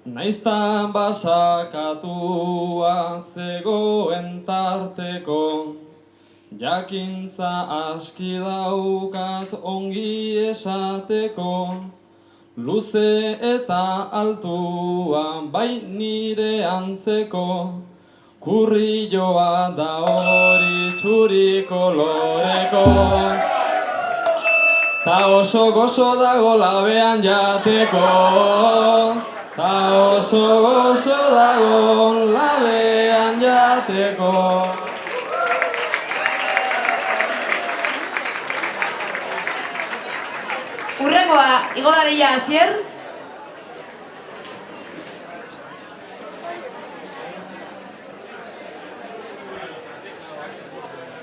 [SPEAKER 3] Naizta basakatua zegoen tarteko, jakintza aski daukat ongi esateko, luze eta altua bai nire antzeko, kurrilloa da hori txuri koloreko, ta oso gozo dago labean jateko, ta oso gozo dago labean jateko.
[SPEAKER 1] Urrengoa, igo dadila Asier.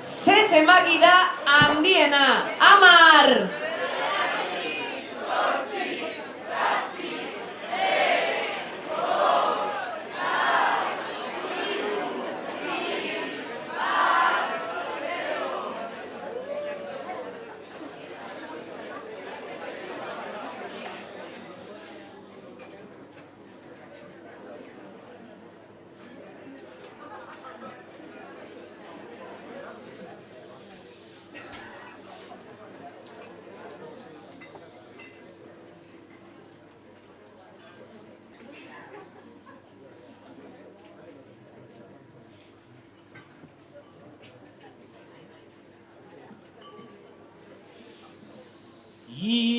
[SPEAKER 1] Ze zenbaki da handiena? 10!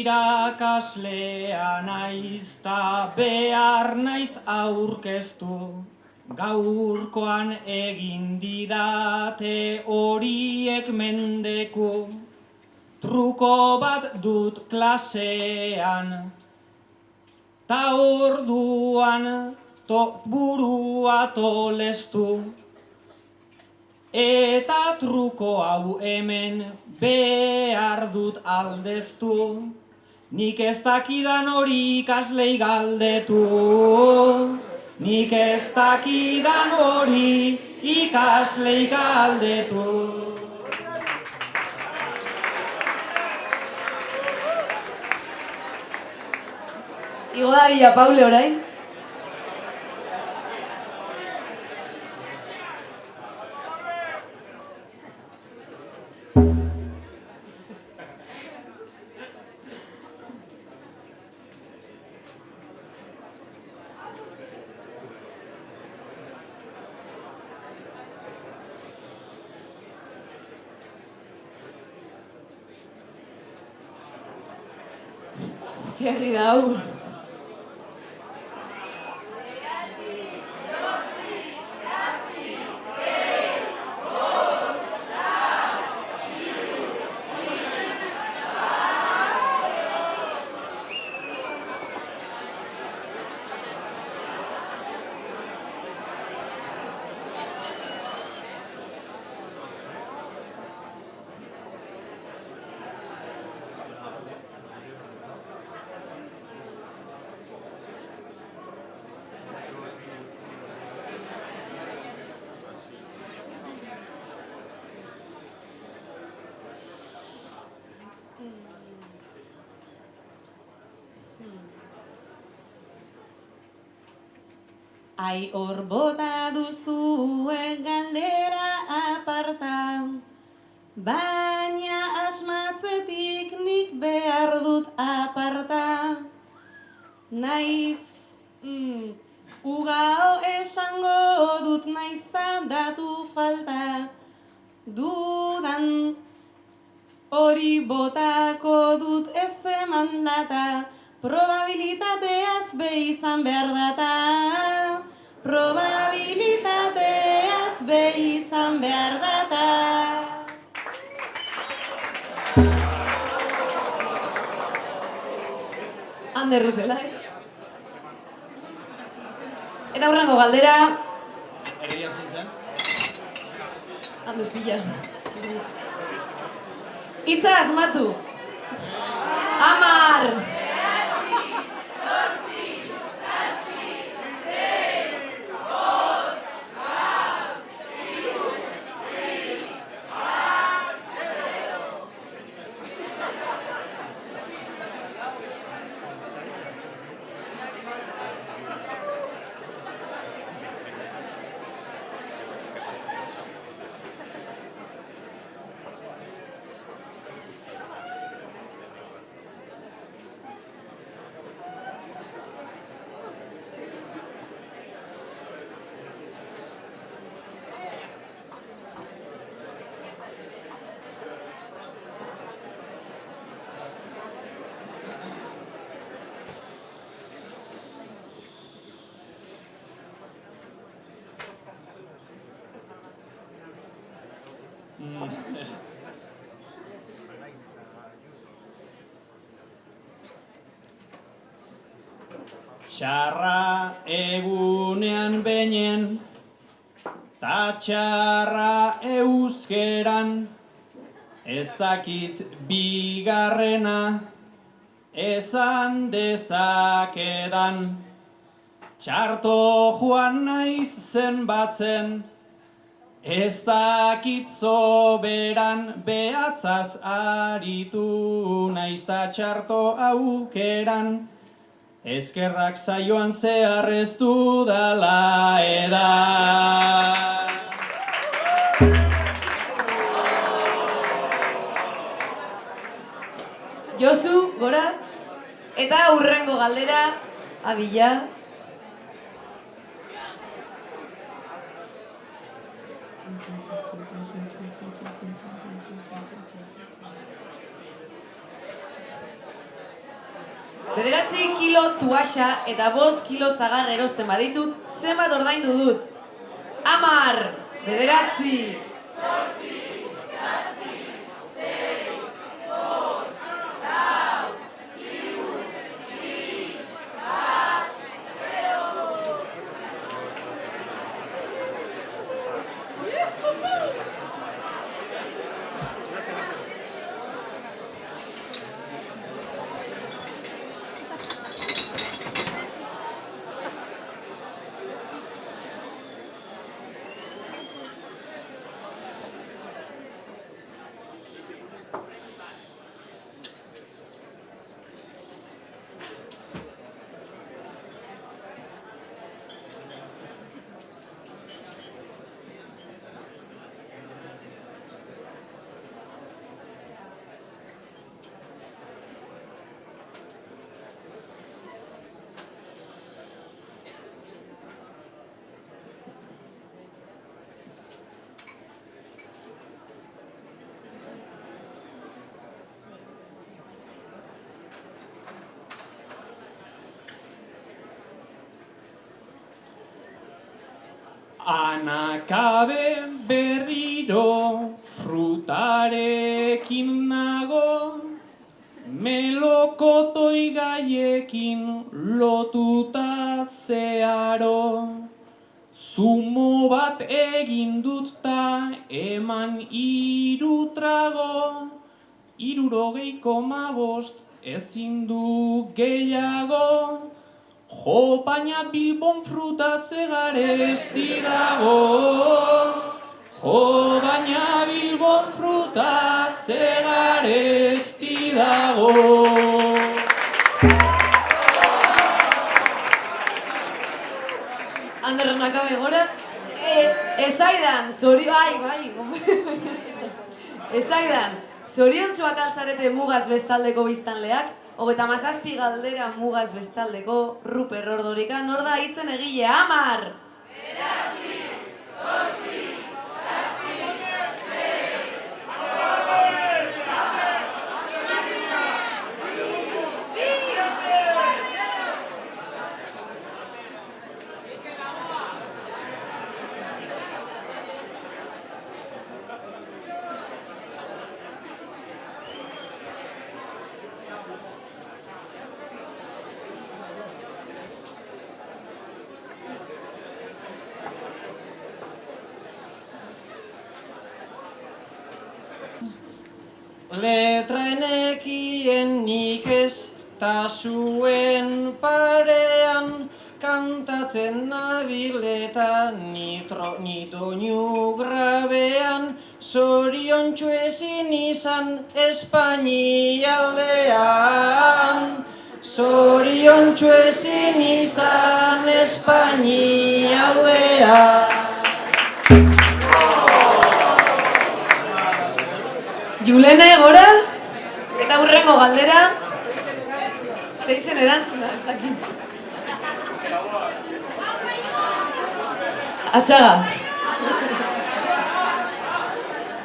[SPEAKER 7] irakaslea naiz ta behar naiz aurkeztu. Gaurkoan egin didate horiek mendeku. Truko bat dut klasean, ta orduan burua tolestu. Eta truko hau hemen behar dut aldeztu. Nik ez dakidan hori ikaslei galdetu. Nik ez dakidan hori ikaslei galdetu.
[SPEAKER 1] Igo da Gila Paule orain. Zerri da hau.
[SPEAKER 5] Ai hor bota duzue galdera aparta, baina asmatzetik nik behar dut aparta. Naiz, ugao esango dut naiz datu falta, dudan hori botako dut ez eman lata, probabilitateaz be izan behar data. Probabilitateaz be izan behar data.
[SPEAKER 1] Ander Ruzelai. Eta hurrengo galdera.
[SPEAKER 4] Egia zein zen?
[SPEAKER 1] Handu zila. Itza asmatu. 10.
[SPEAKER 4] Txarra egunean beinen, ta txarra euskeran, ez dakit bigarrena, esan dezakedan. Txarto joan naiz zenbatzen, ez dakit soberan, behatzaz aritu naiz ta txarto aukeran. Eskerrak saioan zehar ez dudala edan.
[SPEAKER 1] Josu, gora. Eta hurrengo galdera, Abila. 9 kilo tuaxa eta 5 kilo sagar erosten baditut, zenbat ordaindu dut? 10, 9,
[SPEAKER 4] Anakabe berriro frutarekin nago, melokotoi gaiekin lotuta zeharo. Zumo bat egin dut ta eman 3 trago, 65 ezin du gehiago. Jo, baina Bilbon fruta zegaresti dago. Jo, baina Bilbon fruta zegaresti dago.
[SPEAKER 1] Ander nakabe gora. Ezaidan, Ezaidan, zoriontsuak alzarete mugaz bestaldeko biztanleak, 37 galdera mugaz bestaldeko Ruper Ordorika, nor da hitzen egile? 10,
[SPEAKER 7] Letra enekien nik ez, ta zuen parean kantatzen nabil eta ni doinu grabean, zoriontsu ezin izan Espainialdean. Zoriontsu ezin izan Espainialdean.
[SPEAKER 1] Julene gora, eta hurrengo galdera, 6 erantzuna, ez dakit. Atxaga.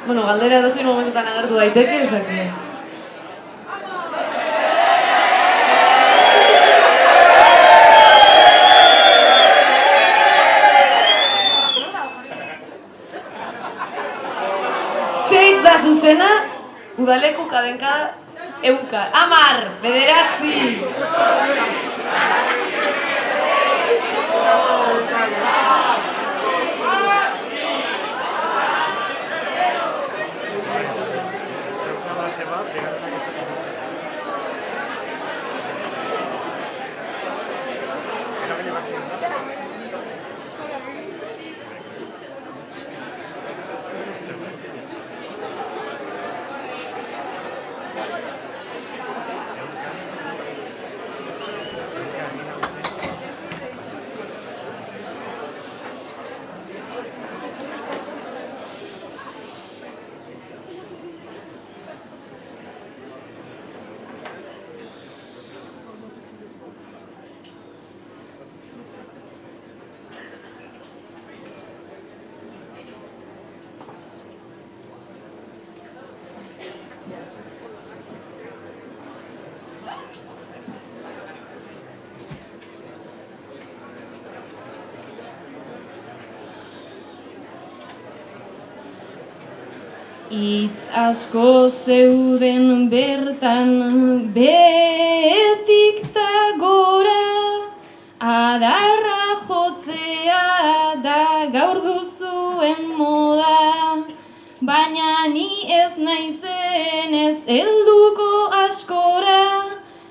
[SPEAKER 1] Bueno, galdera edozein momentutan agertu daiteke, osake. Zeitz da zuzena, udaleku kadenka eunka. 10, 9.
[SPEAKER 6] Itz asko zeuden bertan, behetik ta gora, adarra jotzea da gaur duzuen moda. Baina ni ez naizen ez helduko askora,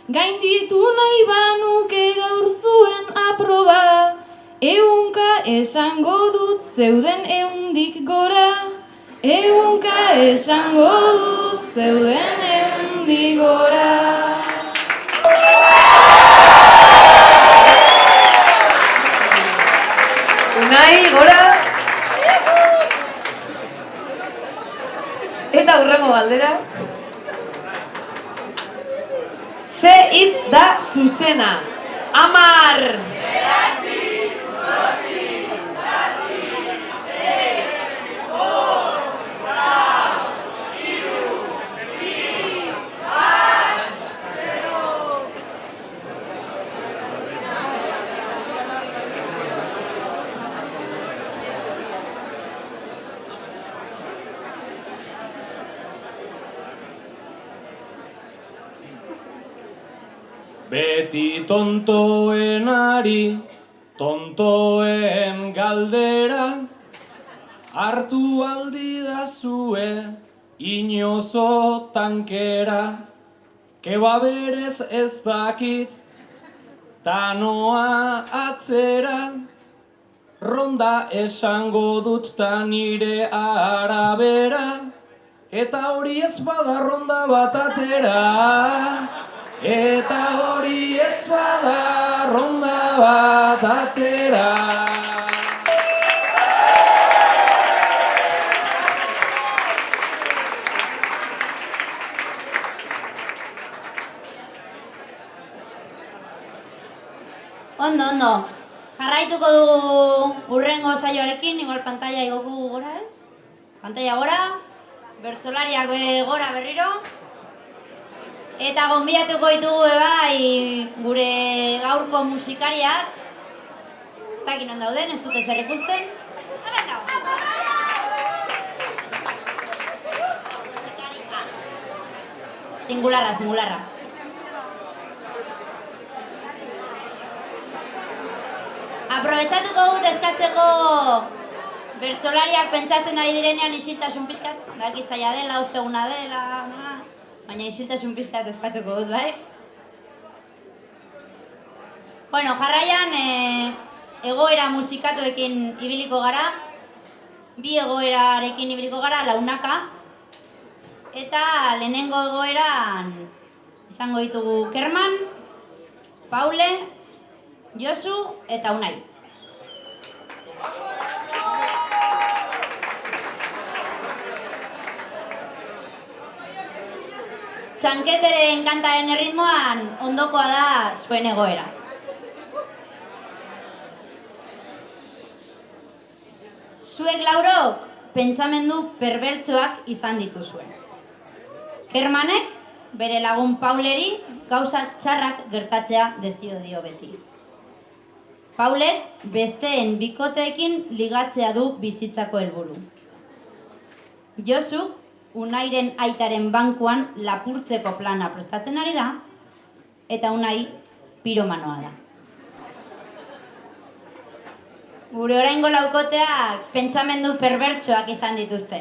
[SPEAKER 6] gainditu nahi banuke gaur zuen aproba. Ehunka esango dut zeuden 100-dik gora, ehunka esango dut zeuden 100-dik gora.
[SPEAKER 1] Unai, gora! Eta hurrengo galdera. Ze hitz da zuzena? 10!
[SPEAKER 4] Beti tontoenari, tontoen galdera, hartu aldi dazue, inozo tankera, keba berez ez dakit, tanoa atzera, ronda esango dut ta nire arabera, eta hori ez bada ronda bat atera. Eta hori ez bada ronda bat atera.
[SPEAKER 2] Ondo. Jarraituko dugu hurrengo saioarekin, igual pantalla igoku gora ez? Pantalla gora, bertsolariak gora berriro. Eta gonbidatuko ditugu bai gure gaurko musikariak. Ez dakit non dauden, ez dute zer ikusten. Hemen dago. Singularra. Aprobetxatuko dut eskatzeko bertsolariak pentsatzen ari direnean isiltasun pixkat. Dakit zaila dela, osteguna dela, baina isiltasun pixkat eskatuko dut, bai? Bueno, jarraian egoera musikatuekin ibiliko gara. Bi egoerarekin ibiliko gara, launaka. Eta lehenengo egoeran izango ditugu Kerman, Paule, Josu eta Unai. Txanketeren kantaren erritmoan ondokoa da zuen egoera. Zuek laurok pentsamendu perbertsoak izan dituzue. Kermanek bere lagun Pauleri gauza txarrak gertatzea desio dio beti. Paulek besteen bikoteekin ligatzea du bizitzako helburu. Josu Unairen aitaren bankuan lapurtzeko plana prestatzen ari da, eta Unai piromanoa da. Gure oraingo laukoteak pentsamendu perbertsoak izan dituzte.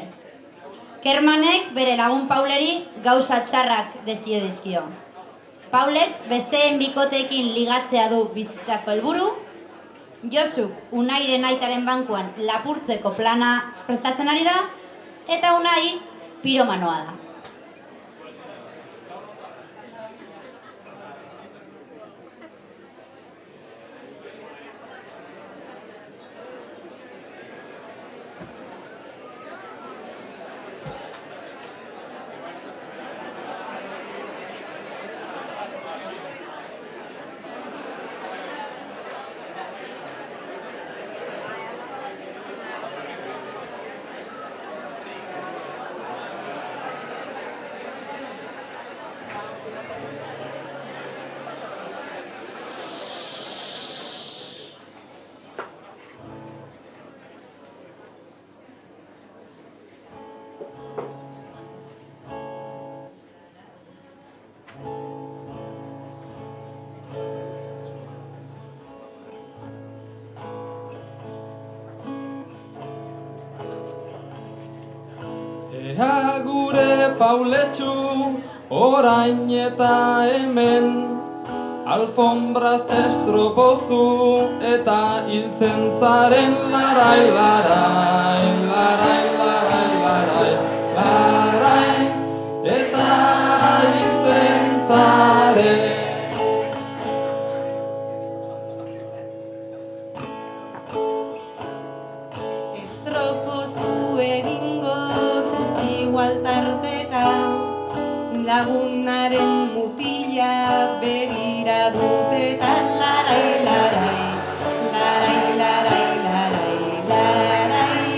[SPEAKER 2] Kermanek bere lagun Pauleri gauza txarrak desio dizkio. Paulek besteen bikoteekin ligatzea du bizitzako helburu, Josuk Unairen aitaren bankuan lapurtzeko plana prestatzen ari da, eta Unai piromanoa da.
[SPEAKER 3] Ea gure Pauletxu, orain eta hemen, alfombraz estropozu eta hiltzen zaren larai, larai, larai, larai, larai, larai, eta hiltzen zaren.
[SPEAKER 5] Estropozu egingo dut igual tarteka, lagunaren mutila begira dut eta larai, larai, larai, larai, larai, larai,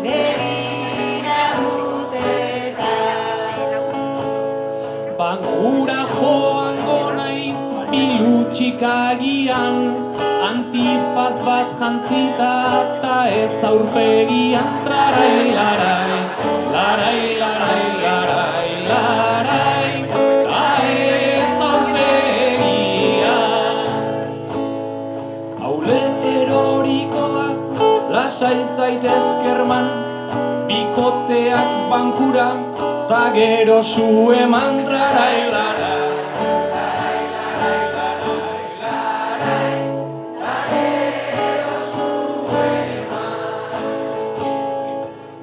[SPEAKER 5] begira dut eta.
[SPEAKER 8] Bankura joango naiz bilutxikagian, antifaz bat jantzita eta ez aurpegian. Larai, larai, larai, larai, larai, larai, eta ez aurpegian.
[SPEAKER 7] Haule eroriko da, lasai zaitez german, bikoteak bankura, ta gero zu eman. Larai, larai.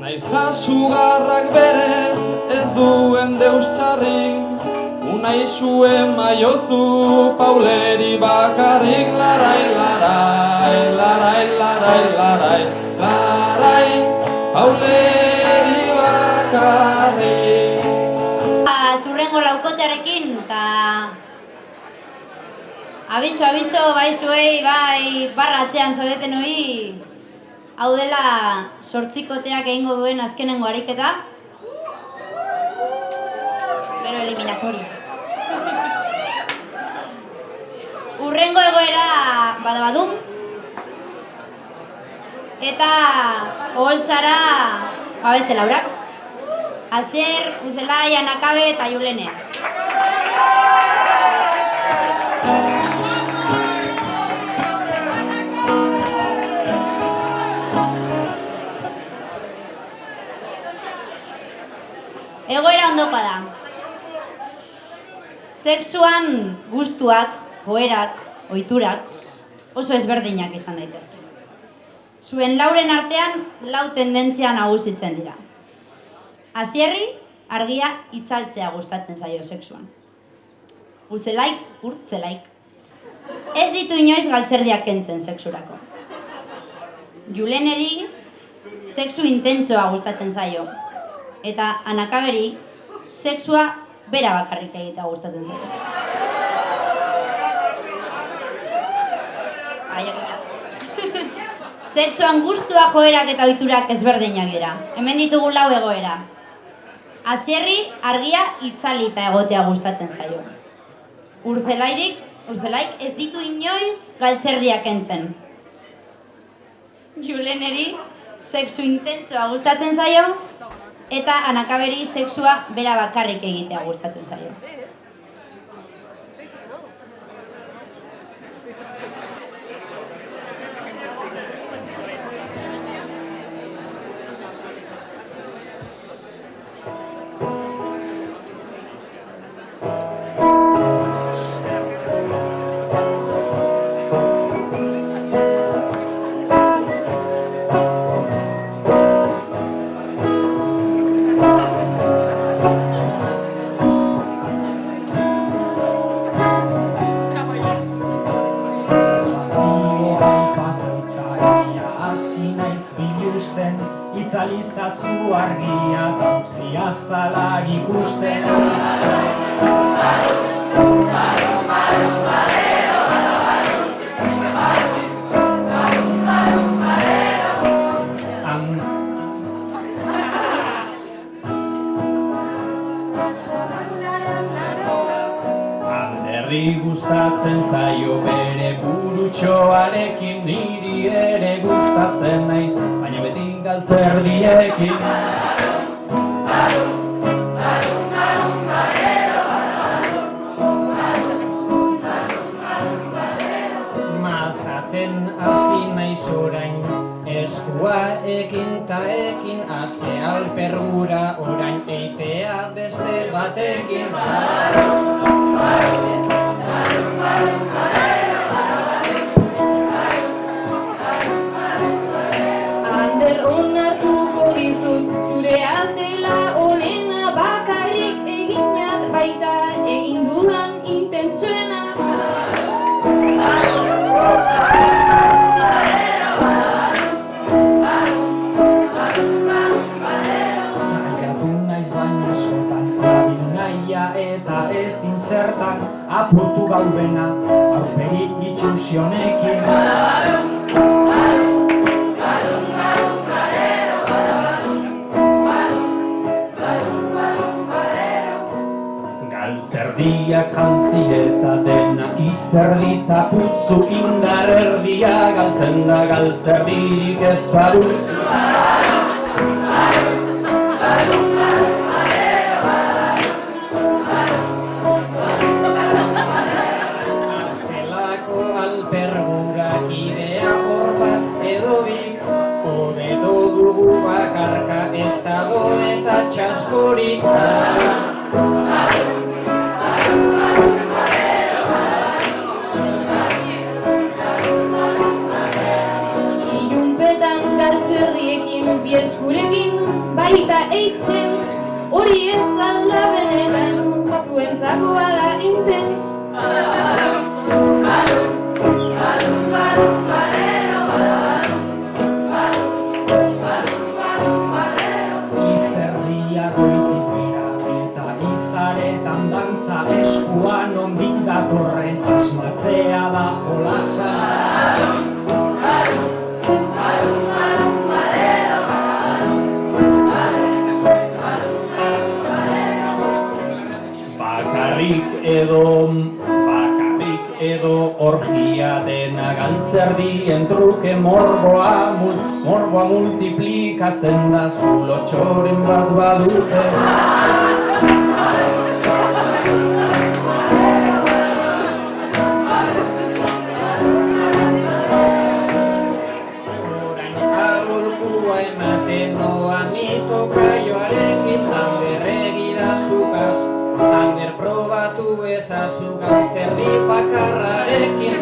[SPEAKER 3] Naizta sugarrak berez ez duen deus txarrik, unai zuen maiozu Pauleri bakarrik. Larai, larai, larai, larai, larai, larai, Pauleri bakarrik.
[SPEAKER 2] Zurrengo laukotearekin, eta abiso, bai zuei, bai barratzean zaudeten hori, hau dela zortzikoteak egingo duen azkenengo ariketa, gero eliminatoria. Urrengo egoera badabadum, eta oholtzara beste laurak. Asier, Uzelai, Anakabe eta Julene. Egoera ondokoa da. Sexuan gustuak, joerak, ohiturak oso ezberdinak izan daitezke. Zuen lauren artean lau tendentzia nagusitzen dira. Asierri, argia itzaltzea gustatzen zaio sexuan. Urzelaik, urtzelaik. Ez ditu inoiz galtzerdiak kentzen sexurako. Juleneri, sexu intentsoa gustatzen zaio. Eta Anakaberi, sexua bera bakarrik egitea gustatzen zaio. Sexuan gustua, joerak eta ohiturak ezberdinak dira. Hemen ditugu lau egoera. Asierri, argia itzalita egotea gustatzen zaio. Urzelaik ez ditu inoiz galtzerdiak kentzen. Juleneri, sexu intentsoa gustatzen zaio, eta Anakaberi sexua bera bakarrik egitea gustatzen zaio.
[SPEAKER 7] Itzalizazu argia da utzi azalak ikusten. Anderri gustatzen zaio bere burutxoarekin, niri ere gustatzen naiz, baina beti galtzerdiekin. Maltratzen hasi naiz orain, Eskua ekin ta ekin ase alpergura, orain eitea beste batekin.
[SPEAKER 6] Ander onartuko dizut, zure aldela onena, bakarrik eginat baita egin dudan intentsuena.
[SPEAKER 7] Saiatu naiz baina askotan, nabil nahia eta ezin zertan, apurtu gaudena, aurpegi itxusionekin. Galtzerdiak jantzi eta dena izerdita putzu, indar erdia galtzen da galtzerdirik ez baduzu. Zelako alpergurak idea hor bat edo bik, hobeto dugu bakarka ez dago eta txaskorik.
[SPEAKER 6] Ilunpetan galtzerdiekin, bieskurekin, baita eitzens, hori ez alda benetan, zuentzako bada intens.
[SPEAKER 7] Izerdia goitik bera eta izaretan dantza, eskua nondik datorren asmatzea da jolasa. Bakarrik edo orgia dena galtzerdien truke, morboa multiplikatzen da, zulo txoren bat badute. Orain agurkua ematen noa nito kaioarekin, handerregi da zukaz, hander probatu ezazu galtzerdi bakarrarekin.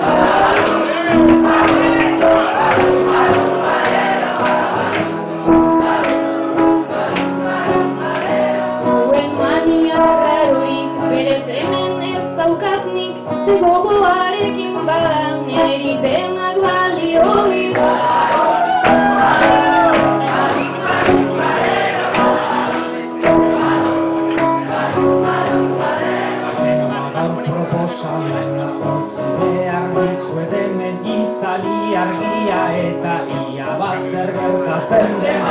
[SPEAKER 6] Zuen mania rarurik, berez hemen ez daukatnik, ze gogoarekin bada niri denak balioik.
[SPEAKER 7] Proposamena hortzi behar dizuet hemen itzali argia eta ia bazer gertatzen den.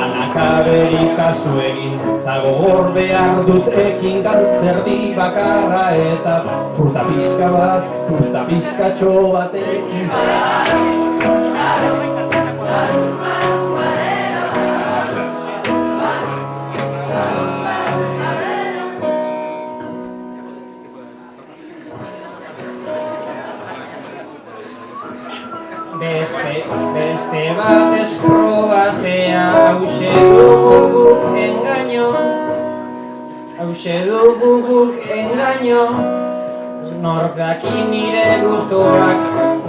[SPEAKER 7] Anakaberik kasu egin, ta gogor behar dut ekin galtzerdi bakarra eta fruta pizkatxo batekin. Beste bat ez probatzea, hause dugu guk engaino, nork daki nire gustoak,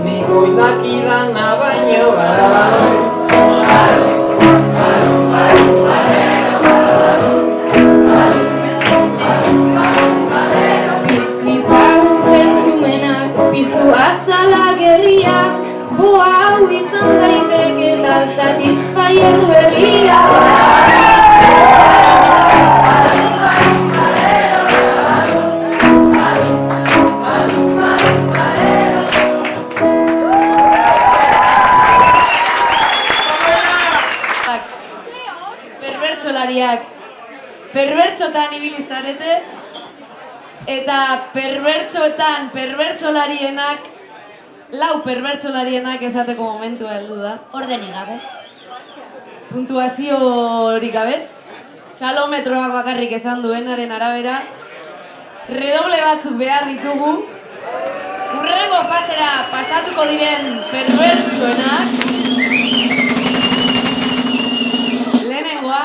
[SPEAKER 7] nik oidakidana baino.
[SPEAKER 6] Pizzagun zentzumenak, piztu azala gerria, boa hau izan daitek eta satisfyer berria.
[SPEAKER 1] Perbertsolariak, perbertsotan ibili zarete, eta perbertsolarienak, lau perbertsolarienak esateko momentua heldu da.
[SPEAKER 2] Ordenik gabe.
[SPEAKER 1] Puntuazio hori gabe. Txalometroak bakarrik esan duenaren arabera, redoble batzuk behar ditugu. Hurrengo fasera pasatuko diren perbertsuenak. Lehenengoa,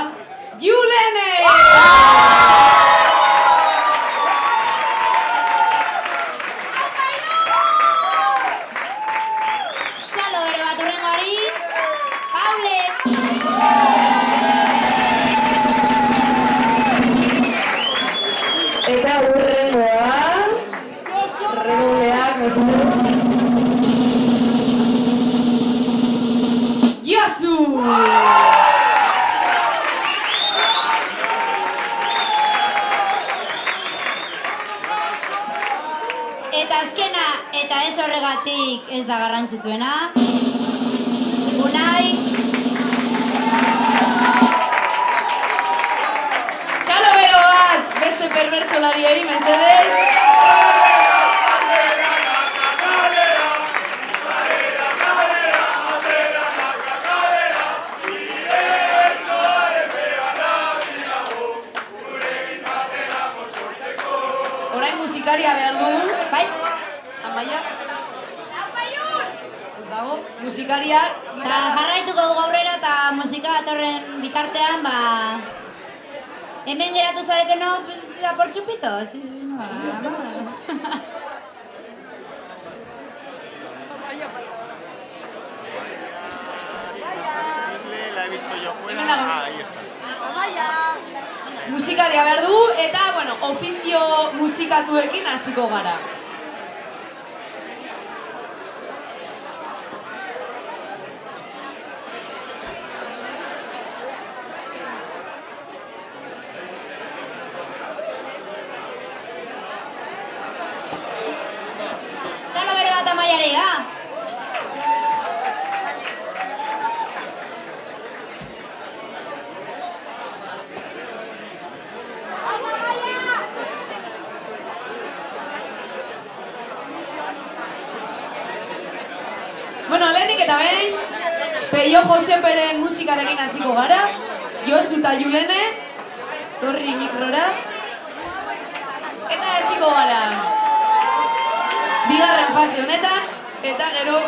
[SPEAKER 1] Julene!
[SPEAKER 2] Txalo bere bat hurrengoari, Paule!
[SPEAKER 1] Eta hurrengoa, redobleak Josu!
[SPEAKER 2] Eta azkena, eta ez horregatik ez da garrantzitsuena. Unai,
[SPEAKER 1] Txalo bero bat, beste perbertsolariei, mesedez. Orain musikaria behar dugu.
[SPEAKER 2] bai?
[SPEAKER 1] Amaia? Ez dago? Musikariak.
[SPEAKER 2] Eta jarraituko dugu aurrera eta musika datorren bitartean, hemen geratu zareteno, apor txupito.
[SPEAKER 9] La he visto yo fuera.
[SPEAKER 1] Hemen dago.
[SPEAKER 9] Ahí está.
[SPEAKER 1] Musikaria behar dugu eta, ofizio musikatuekin hasiko gara.
[SPEAKER 2] Txalo bere bat Amaiari,
[SPEAKER 1] Lehenik eta behin, Peio Joseperen musikarekin hasiko gara. Josu eta Julene, torri mikrora. Eta hasiko gara. Bigarren fase honetan, eta gero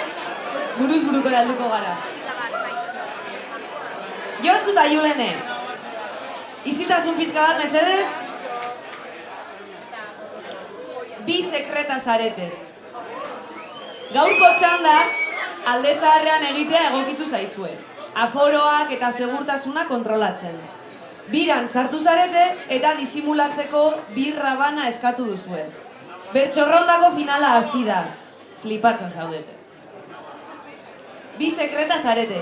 [SPEAKER 1] buruz buruko helduko gara. Josu eta Julene, isiltasun pizka bat mesedez. Bi sekreta zarete. Gaurko txanda, alde zaharrean egitea egokitu zaizue. Aforoak eta segurtasuna kontrolatzen. Biran sartu zarete eta disimulatzeko birra bana eskatu duzue. Bertxorrondako finala hasi da. Flipatzen zaudete. Bi sekreta zarete.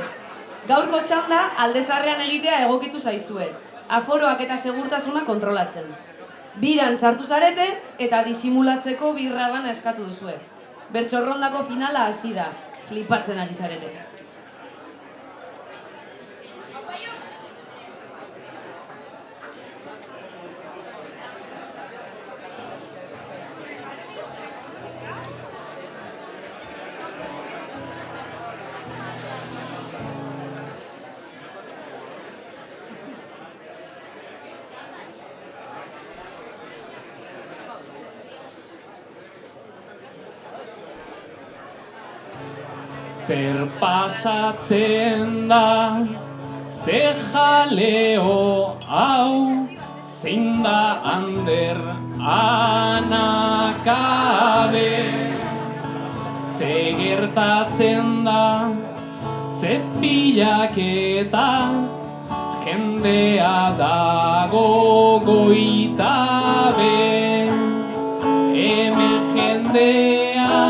[SPEAKER 1] Gaurko txanda, alde zaharrean egitea egokitu zaizue. Aforoak eta segurtasuna kontrolatzen. Biran sartu zarete eta disimulatzeko birra bana eskatu duzue. Bertxorrondako finala hasi da. Flipatzen ari zarete.
[SPEAKER 8] Zer pasatzen da, ze jaleo hau, zein da Ander Anakabe. Ze gertatzen da, ze pilaketa, jendea dago goitabe. Hemen jendea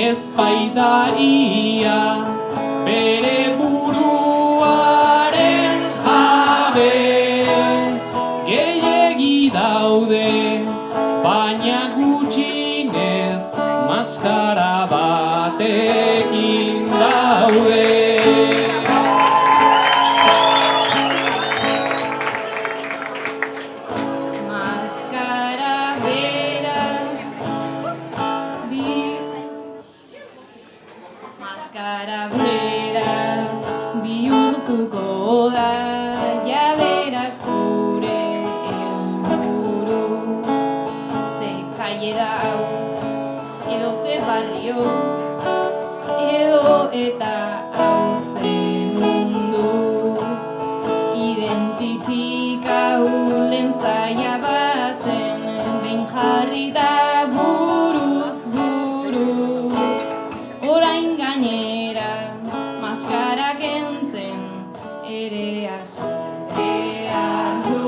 [SPEAKER 8] ez baita ia, bere buruaren jabe. Gehiegi daude, baina gutxinez maskara batekin daude.
[SPEAKER 6] Maskara bera bihurtuko da, ja beraz gure helburu. Ze Garaia bazen behin jarrita buruz buru, orain gainera maskara kentzen ere asuntean du.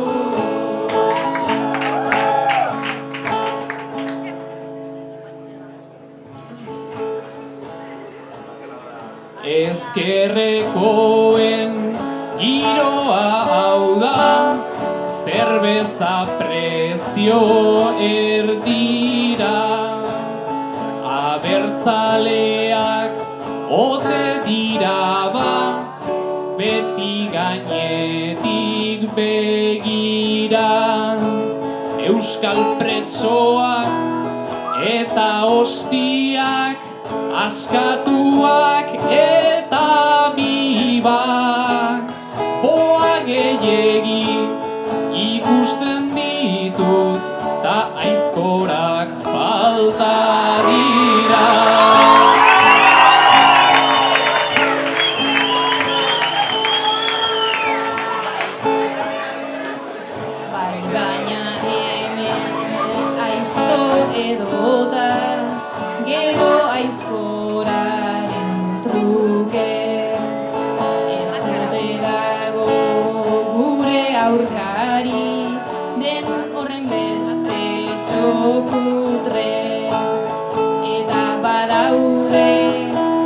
[SPEAKER 8] Ezkerrekoen giroa hau da, zerbeza prezio erdira. Abertzaleak ote dira ba, beti gainetik begira. Euskal presoak eta hostiak, askatuak eta bibak, boa gehiegi ikusten ditut, ta aizkorak falta dira.
[SPEAKER 6] Bai, baina hemen aizto edota, gero aizkoraren truke. Ez dute dago gure aurkari, den horren beste txoputre. Eta badaude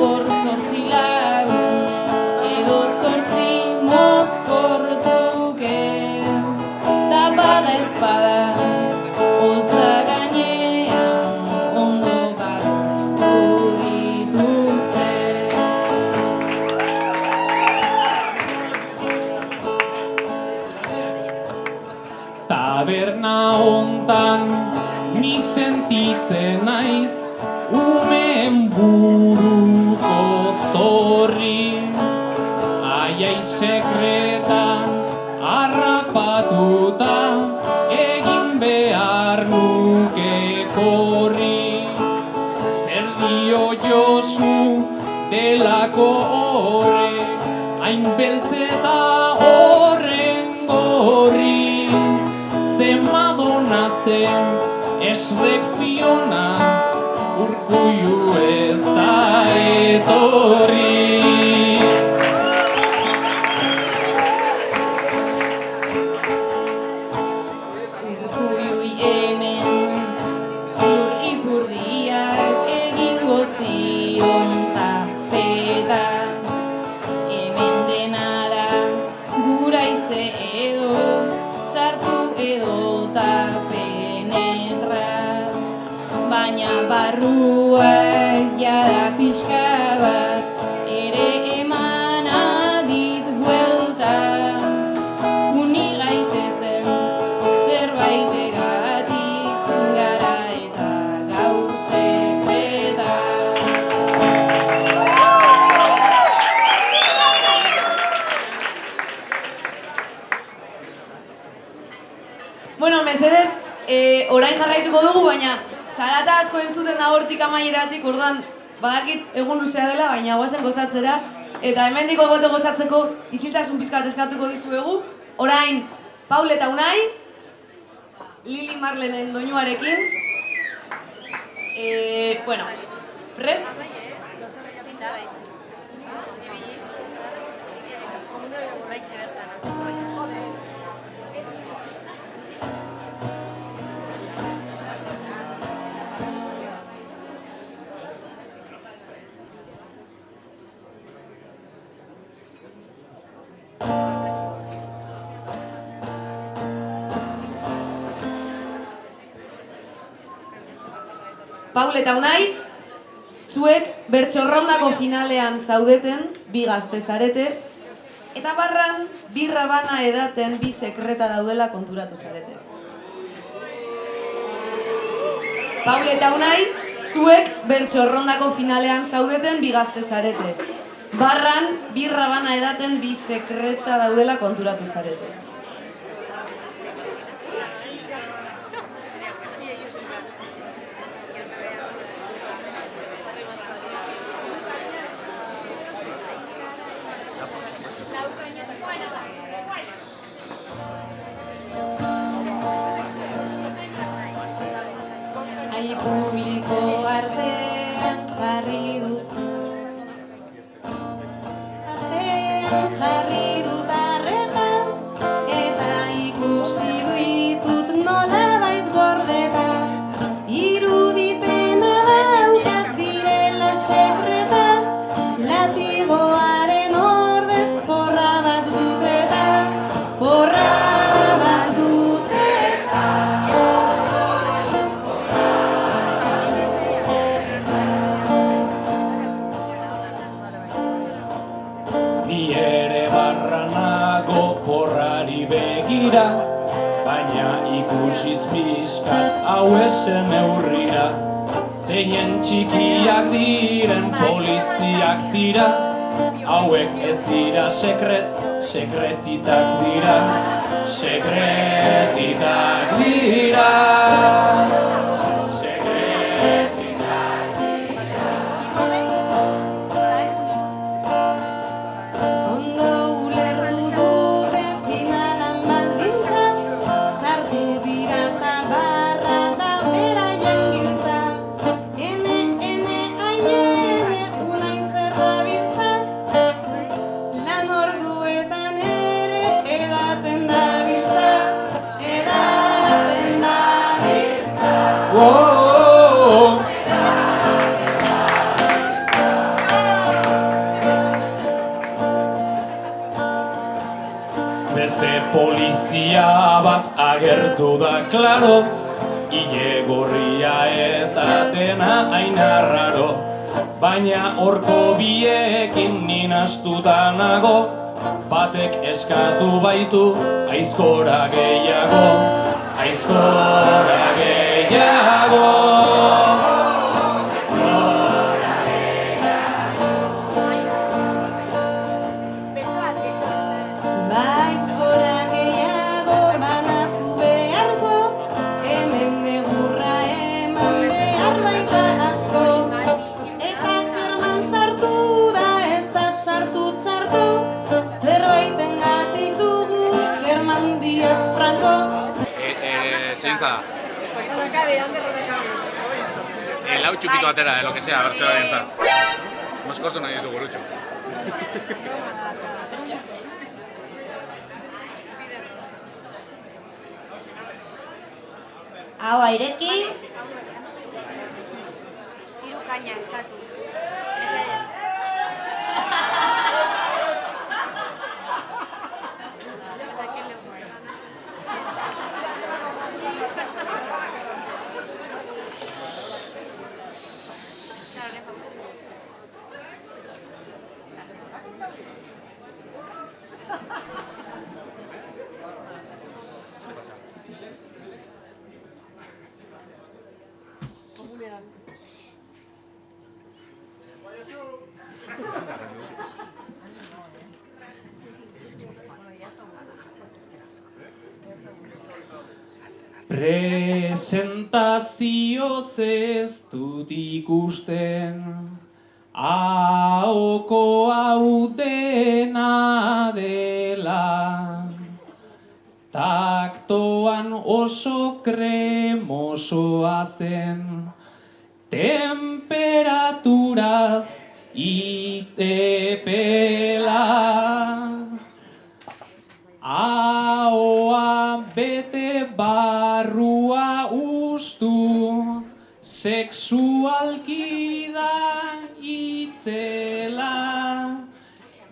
[SPEAKER 6] hor 8 lagun, edo 8 mozkor truke. Ta bada ezpada, holtza gainean ondo babestu dituzte.
[SPEAKER 8] Taberna hontan ni sentitzen naiz, umeen buruko zorri. Aiai sekreta harrapatuta, egin behar nuke korri. Zer dio Josu delako horrek, hain beltzeta horren gorri. Ze Madonna zen esrek Fiona, Urkullu ez da etorri.
[SPEAKER 6] Urkullui hemen zur ipurdiak egingo zion tapeta. Hemen dena da guraize edo sartu edo penetra. Baina barruak jada pixka bat ere eman adit buelta. Uni gaitezen zerbaitegatik gara eta gaur sekreta.
[SPEAKER 1] Bueno, mesedez, orain jarraituko dugu, baina zarata asko entzuten da hortik amaieratik, orduan badakit egun luzea dela, baina guazen gozatzera. Eta hemendiko egote gozatzeko isiltasun pizkat eskatuko dizuegu. Orain, Paul eta Unai, Lili Marlenen doinuarekin. Bueno, prest? Paul eta Unai, zuek bertsorrondako finalean zaudeten, 2 gazte zarete, eta barran birra bana edaten 2 sekreta daudela konturatu zarete. Paul eta Unai, zuek bertsorrondako finalean zaudeten 2 gazte zarete. Barran birra bana edaten 2 sekreta daudela konturatu zarete.
[SPEAKER 8] ikusiz pixkat hau esen neurrira. Zeinen txikiak diren poliziak dira, hauek ez dira sekretitak dira, sekretitak dira.
[SPEAKER 5] Ondo ulertu dute finalan baldintza, sartu dira eta barra da beraien giltza. Ene, ainene, unai zer dabiltza, lan orduetan ere edaten dabiltza, edaten dabiltza.
[SPEAKER 8] Beste polizia bat agertu da, klaro, ile gorria eta dena hain arraro. Baina horko biekin ninastuta nago, batek eskatu baitu aizkora gehiago, aizkora gehiago.
[SPEAKER 5] Baizkora gehiago banatu beharko, hemen negurra eman behar baita asko. Eta kerman sartu da ez da sartu txarto, zerbaitengatik dugu Kerman Diaz Franco.
[SPEAKER 10] Zeintza da? Lau txukito atera, lo que sea, bertxoa dintzat. Moskortu nahi ditu gurutxo.
[SPEAKER 2] Hau aireki.
[SPEAKER 11] Hiru kaina eskatu. Mesedez.
[SPEAKER 8] Presentazioz ez dut ikusten, ahoko hau dena dela. Taktoan oso kremosoa zen, temperaturaz itepela. Ahoa bete barrua ustu, sexualki da itzela.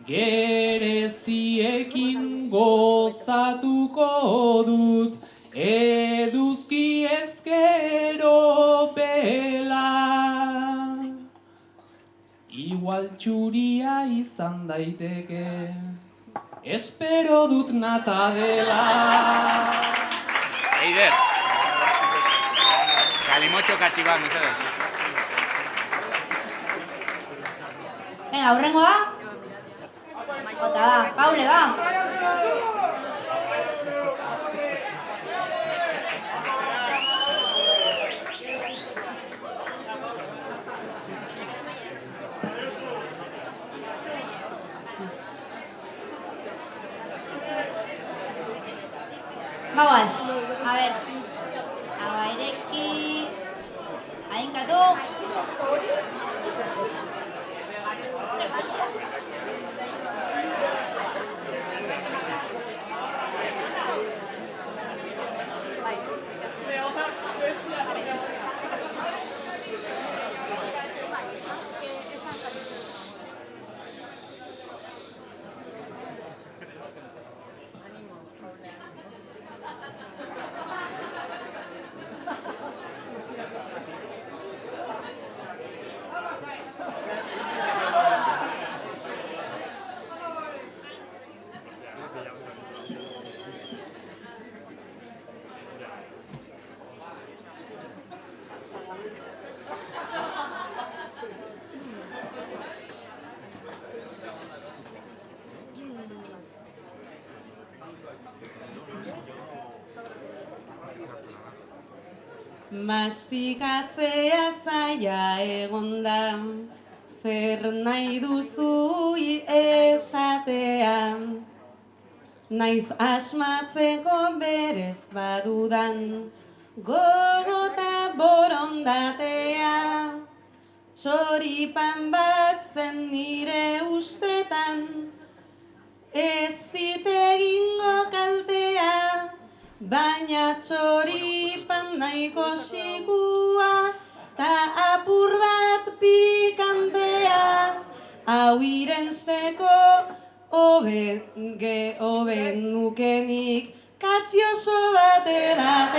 [SPEAKER 8] Gereziekin gozatuko dut, eduzki ezkero bela. Igual txuria izan daiteke, espero dut nata dela.
[SPEAKER 10] Eider! Kalimotxo katxi bat, mesedez.
[SPEAKER 2] Venga, aurrengoa. Jota, ba, Paule, ba. Bagoaz, a ver. Abaireki. Ainkatu.
[SPEAKER 5] Mastikatzea zaila egonda, zer nahi duzu esatea. Naiz asmatzeko berez badudan, gogota borondatea. Txoripan bat zen nire ustetan, ez dit egingo kaltea. Baina txoripan nahiko sikua, ta apur bat pikantea. Hau irensteko hoben nukenik, katxioso bat edatea.